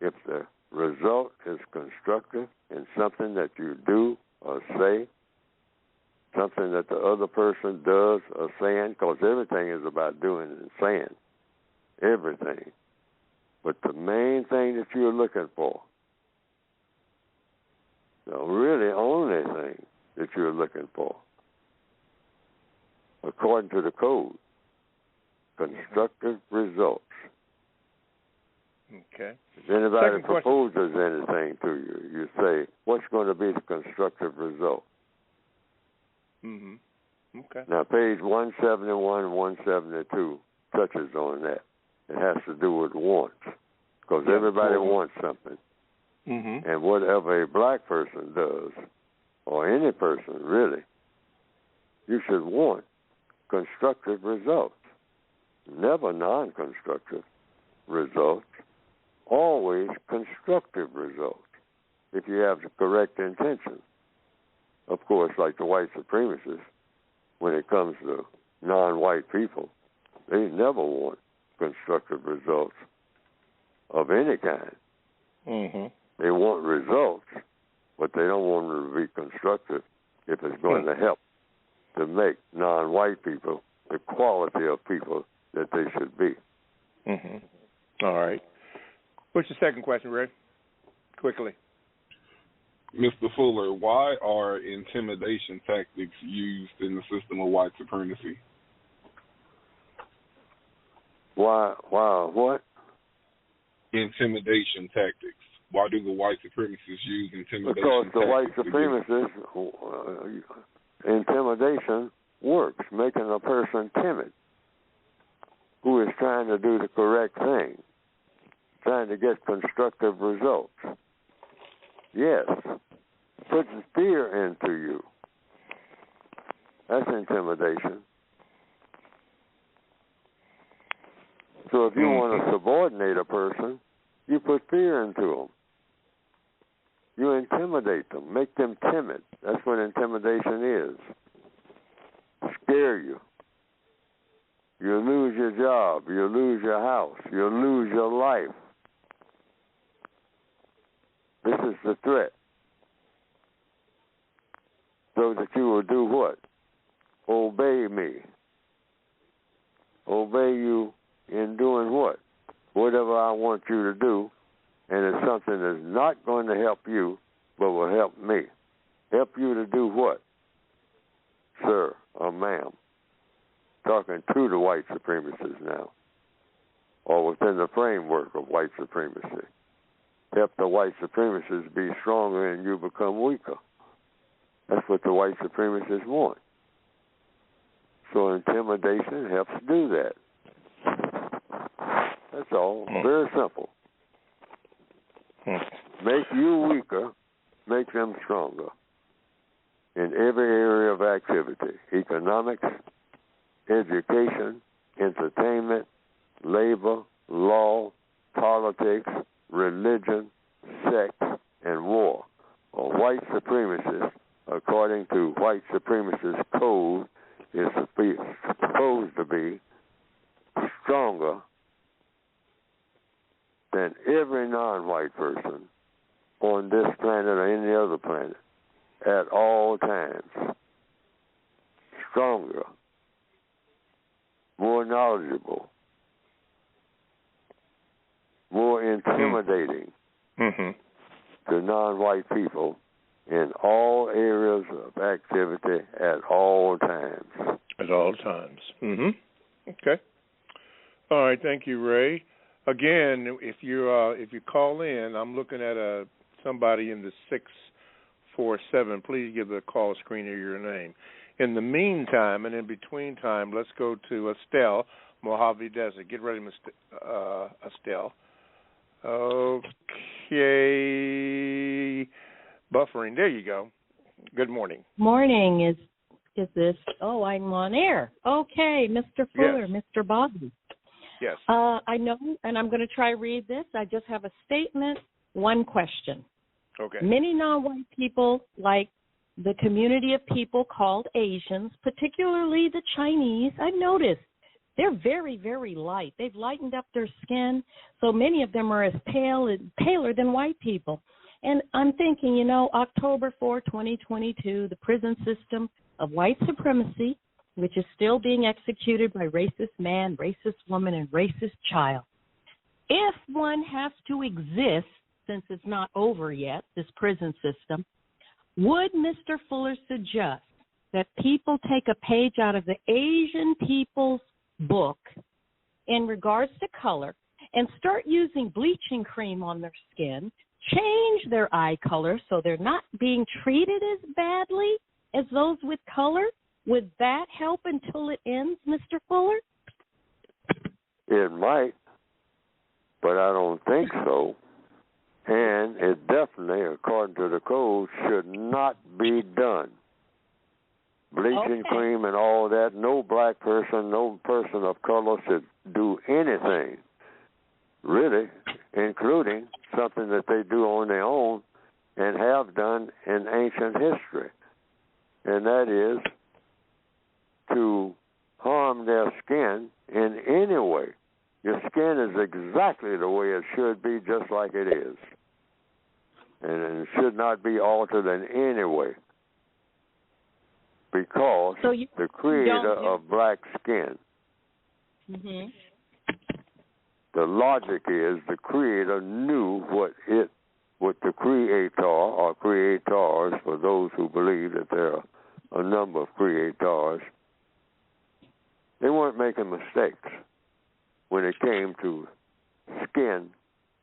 if the result is constructive in something that you do or say, something that the other person does or saying, because everything is about doing and saying, everything. But the main thing that you're looking for, the really only thing that you're looking for, according to the code, constructive results. Okay. If anybody proposes anything to you, you say, what's going to be the constructive result? Mm-hmm. Okay. Now, page 171 and 172 touches on that. It has to do with wants, because everybody wants something. Mm-hmm. And whatever a black person does, or any person really, you should want constructive results. Never non-constructive results. Always constructive results, if you have the correct intention. Of course, like the white supremacists, when it comes to non-white people, they never want constructive results of any kind. Mm-hmm. They want results, but they don't want them to be constructive if it's going to help to make non-white people the quality of people that they should be. Mm-hmm. All right. What's your second question, Ray? Quickly. Mr. Fuller, why are intimidation tactics used in the system of white supremacy? Why what? Intimidation tactics. Why do the white supremacists use intimidation because tactics? The white supremacists, intimidation works, making a person timid who is trying to do the correct thing, trying to get constructive results. Yes, putting fear into you. That's intimidation. So if you want to subordinate a person, you put fear into them. You intimidate them, make them timid. That's what intimidation is. Scare you. You'll lose your job. You'll lose your house. You'll lose your life. This is the threat. So that you will do what? Obey me. Obey you in doing what? Whatever I want you to do, and it's something that's not going to help you, but will help me. Help you to do what? Sir or ma'am. Talking to the white supremacists now, or within the framework of white supremacy. Help the white supremacists be stronger and you become weaker. That's what the white supremacists want. So intimidation helps do that. That's all. Very simple. Make you weaker, make them stronger in every area of activity. Economics, education, entertainment, labor, law, politics, religion, sex, and war. A white supremacist, according to white supremacist code, is supposed to be stronger than every non-white person on this planet or any other planet at all times. Stronger, more knowledgeable, more intimidating to non-white people in all areas of activity at all times. At all times. Okay. All right. Thank you, Ray. Again, if you call in, I'm looking at somebody in the 647. Please give the call screen of your name. In the meantime, and in between time, let's go to Estelle, Mojave Desert. Get ready, Estelle. Okay. Buffering. There you go. Good morning. Morning. Is this? Oh, I'm on air. Okay, Mr. Fuller, Yes. Mr. Bobby. Yes. I know, and I'm going to try read this. I just have a statement, one question. Okay. Many non-white people, like the community of people called Asians, particularly the Chinese, I've noticed they're very, very light. They've lightened up their skin, so many of them are as paler than white people. And I'm thinking, October 4, 2022, the prison system of white supremacy, which is still being executed by racist man, racist woman, and racist child. If one has to exist, since it's not over yet, this prison system, would Mr. Fuller suggest that people take a page out of the Asian people's book in regards to color and start using bleaching cream on their skin, change their eye color so they're not being treated as badly as those with color? Would that help until it ends, Mr. Fuller? It might, but I don't think so. And it definitely, according to the code, should not be done. Bleaching cream and all that, no black person, no person of color should do anything, really, including something that they do on their own and have done in ancient history. And that is to harm their skin in any way. Your skin is exactly the way it should be, just like it is. And it should not be altered in any way. Because the creator of black skin, the logic is the creator knew what the creator or creators, for those who believe that there are a number of creators, they weren't making mistakes when it came to skin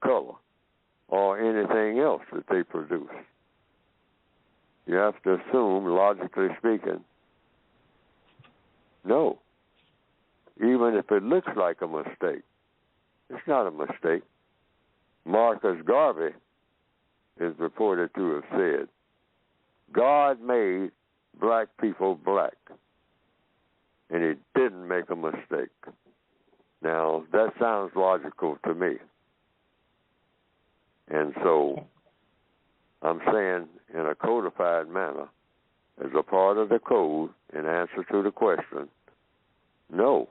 color or anything else that they produce. You have to assume, logically speaking, no. Even if it looks like a mistake, it's not a mistake. Marcus Garvey is reported to have said, God made black people black, and he didn't make a mistake. Now, that sounds logical to me. And so I'm saying in a codified manner, as a part of the code, in answer to the question, no.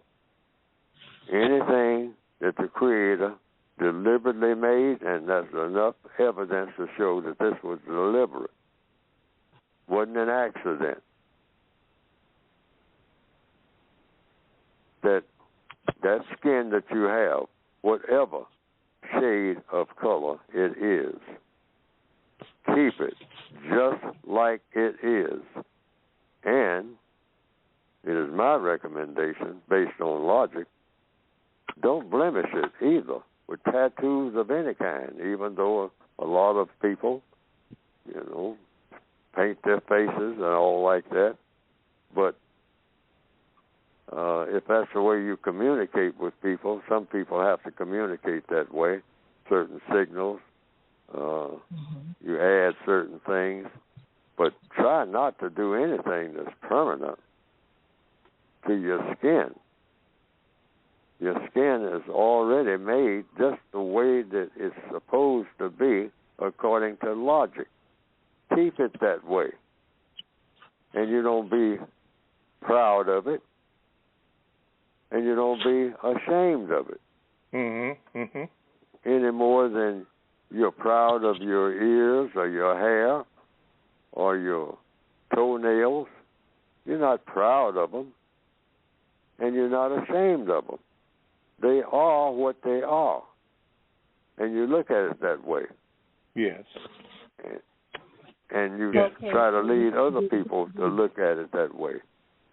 Anything that the Creator deliberately made, and there's enough evidence to show that this was deliberate, wasn't an accident, that skin that you have, whatever shade of color it is, keep it just like it is. And it is my recommendation, based on logic, don't blemish it either with tattoos of any kind, even though a lot of people, paint their faces and all like that. But if that's the way you communicate with people, some people have to communicate that way, certain signals. You add certain things, but try not to do anything that's permanent to your skin. Your skin is already made just the way that it's supposed to be according to logic. Keep it that way. And you don't be proud of it. And you don't be ashamed of it. Any more than you're proud of your ears or your hair or your toenails. You're not proud of them. And you're not ashamed of them. They are what they are. And you look at it that way. Yes. And you try to lead other people to look at it that way.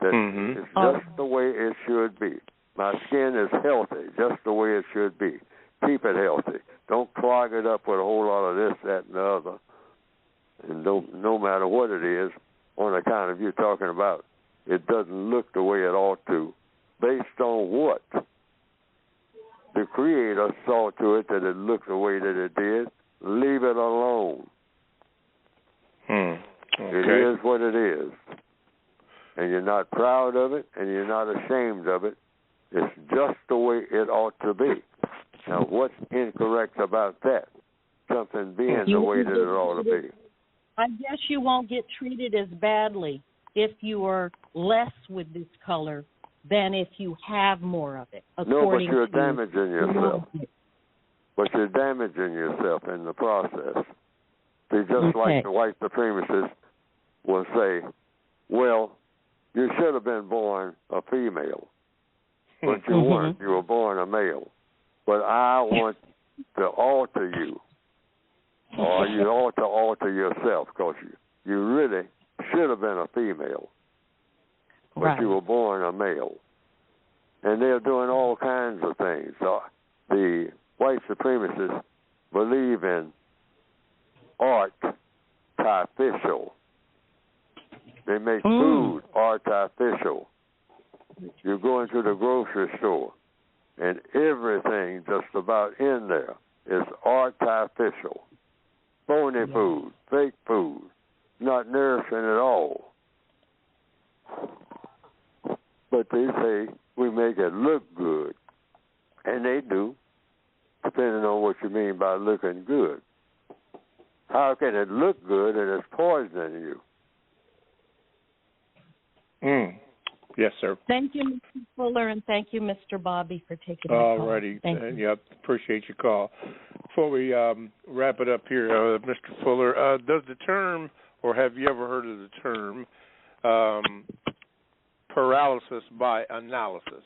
That it's just the way it should be. My skin is healthy, just the way it should be. Keep it healthy. Don't clog it up with a whole lot of this, that, and the other. And no matter what it is, on account of you talking about, it doesn't look the way it ought to. Based on what? the Creator saw to it that it looked the way that it did, leave it alone. Okay. It is what it is. And you're not proud of it, and you're not ashamed of it. It's just the way it ought to be. Now, what's incorrect about that? Something being the way that it ought to be. I guess you won't get treated as badly if you are less with this color than if you have more of it. No, but you're damaging yourself. But you're damaging yourself in the process. See, just like the white supremacists will say, well, you should have been born a female, but you weren't. You were born a male. But I want to alter you, or you ought to alter yourself, because you really should have been a female, but you were born a male. And they're doing all kinds of things. The white supremacists believe in artificial. They make food artificial. You go into the grocery store, and everything just about in there is artificial. Phony food, fake food, not nourishing at all. But they say we make it look good, and they do, depending on what you mean by looking good. How can it look good and it's poisoning you? Yes, sir. Thank you, Mr. Fuller, and thank you, Mr. Bobby, for taking the call. All righty. Yeah, appreciate your call. Before we wrap it up here, Mr. Fuller, does the term, or have you ever heard of the term, paralysis by analysis?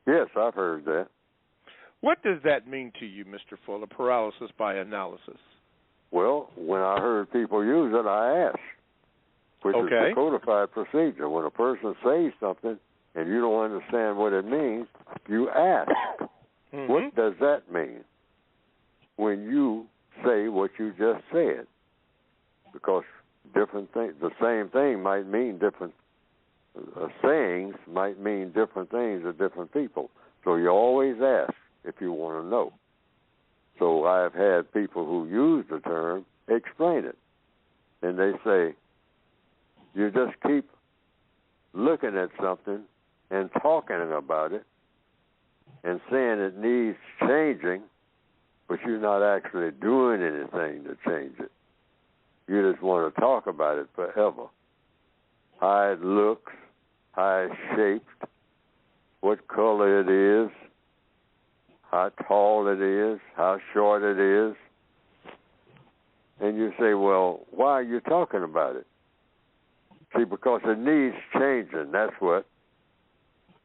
Yes, I've heard that. What does that mean to you, Mr. Fuller, paralysis by analysis? Well, when I heard people use it, I asked, which is the codified procedure. When a person says something and you don't understand what it means, you ask, what does that mean when you say what you just said? Because different things, the same thing might mean different sayings might mean different things to different people. So you always ask if you want to know. So I've had people who use the term explain it. And they say, you just keep looking at something and talking about it and saying it needs changing, but you're not actually doing anything to change it. You just want to talk about it forever. How it looks, how it's shaped, what color it is, how tall it is, how short it is. And you say, well, why are you talking about it? See, because it needs changing, that's what.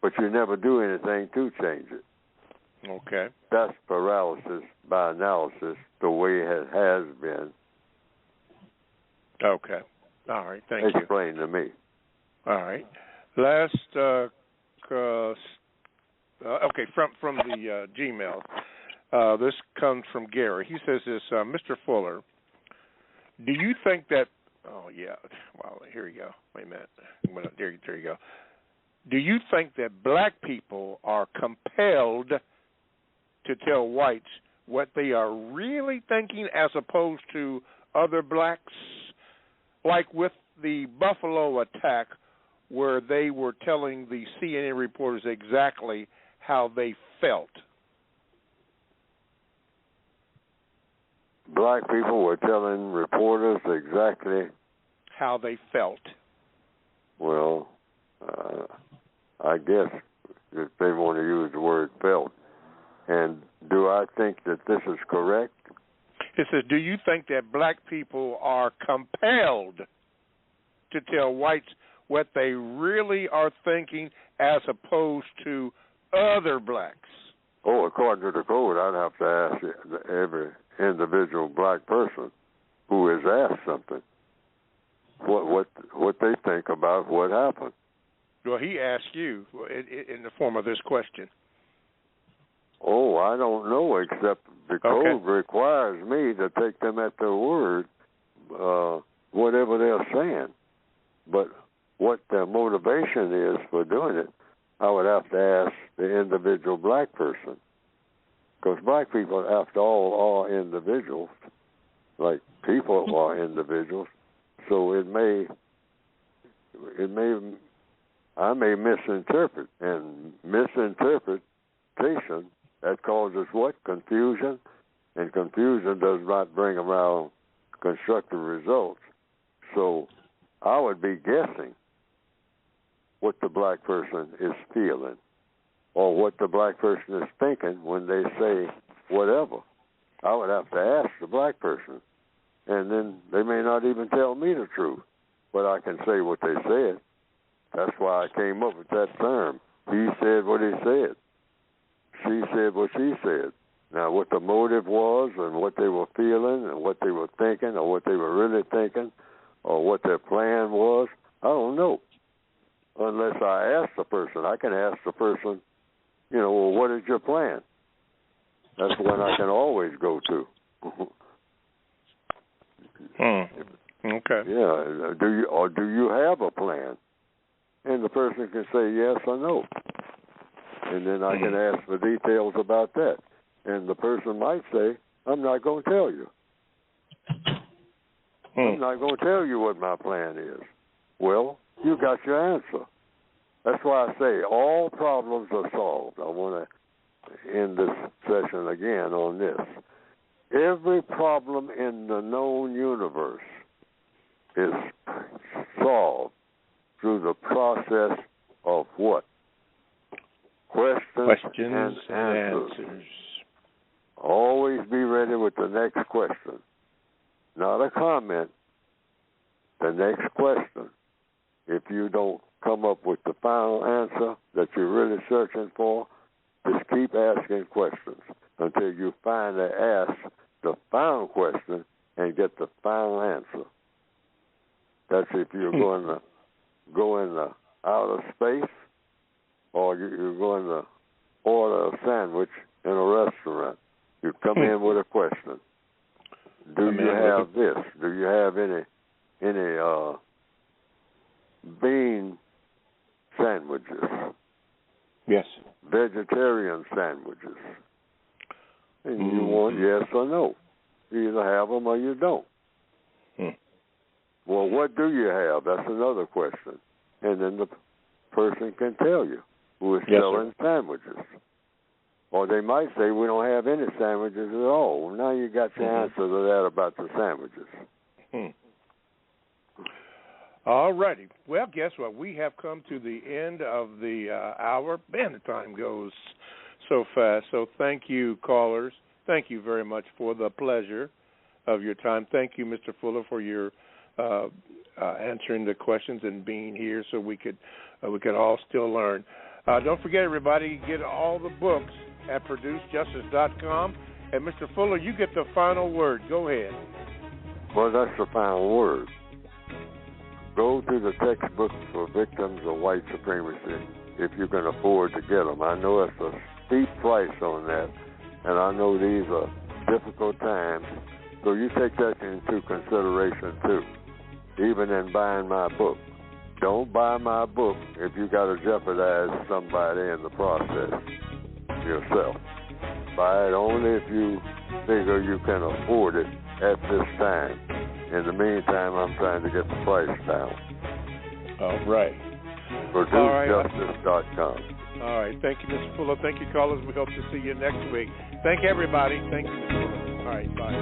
But you never do anything to change it. Okay. That's paralysis by analysis, the way it has been. Okay. All right. Thank you. Explain to me. All right. Last, from the Gmail. This comes from Gary. He says this, Mr. Fuller, do you think that, here you go. Wait a minute. There you go. Do you think that black people are compelled to tell whites what they are really thinking as opposed to other blacks? Like with the Buffalo attack, where they were telling the CNN reporters exactly how they felt. Black people were telling reporters exactly how they felt. Well, I guess if they want to use the word felt. And do I think that this is correct? It says, do you think that black people are compelled to tell whites what they really are thinking as opposed to other blacks? Oh, according to the code, I'd have to ask every individual black person who is asked something what they think about what happened. Well, he asked you in the form of this question. Oh, I don't know, except the code requires me to take them at their word, whatever they're saying. But what their motivation is for doing it, I would have to ask the individual black person, because black people, after all, are individuals, like people are individuals. So I may misinterpret, and misinterpretation, that causes what? Confusion, and confusion does not bring around constructive results. So I would be guessing what the black person is feeling or what the black person is thinking when they say whatever. I would have to ask the black person, and then they may not even tell me the truth, but I can say what they said. That's why I came up with that term. He said what he said. She said what she said. Now, what the motive was and what they were feeling and what they were thinking or what they were really thinking or what their plan was, I don't know. Unless I ask the person. I can ask the person, well, what is your plan? That's one I can always go to. Okay. Yeah. Do you have a plan? And the person can say yes or no. And then I can ask for details about that. And the person might say, I'm not going to tell you. I'm not going to tell you what my plan is. Well, you got your answer. That's why I say all problems are solved. I want to end this session again on this. Every problem in the known universe is solved through the process of what? Questions and answers. Always be ready with the next question. Not a comment. The next question. If you don't come up with the final answer that you're really searching for, just keep asking questions until you finally ask the final question and get the final answer. That's if you're going to go in the outer space or you're going to order a sandwich in a restaurant. You come in with a question. Do you have this? Do you have any bean sandwiches? Yes. Vegetarian sandwiches. And you want yes or no. You either have them or you don't. Well, what do you have? That's another question. And then the person can tell you who is selling sandwiches. Or they might say, we don't have any sandwiches at all. Well, now you got your answer to that about the sandwiches. All righty. Well, guess what? We have come to the end of the hour. Man, the time goes so fast. So thank you, callers. Thank you very much for the pleasure of your time. Thank you, Mr. Fuller, for your answering the questions and being here so we could all still learn. Don't forget, everybody, get all the books at ProduceJustice.com. And Mr. Fuller, you get the final word. Go ahead. Well, that's the final word. Go to the textbooks for victims of white supremacy if you can afford to get them. I know it's a steep price on that, and I know these are difficult times, so you take that into consideration too, even in buying my book. Don't buy my book if you got to jeopardize somebody in the process yourself. Buy it only if you figure you can afford it at this time. In the meantime, I'm trying to get the price down. All right. ProduceJustice.com. All right. Thank you, Mr. Fuller. Thank you, callers. We hope to see you next week. Thank everybody. Thank you, Mr. Fuller. All right. Bye.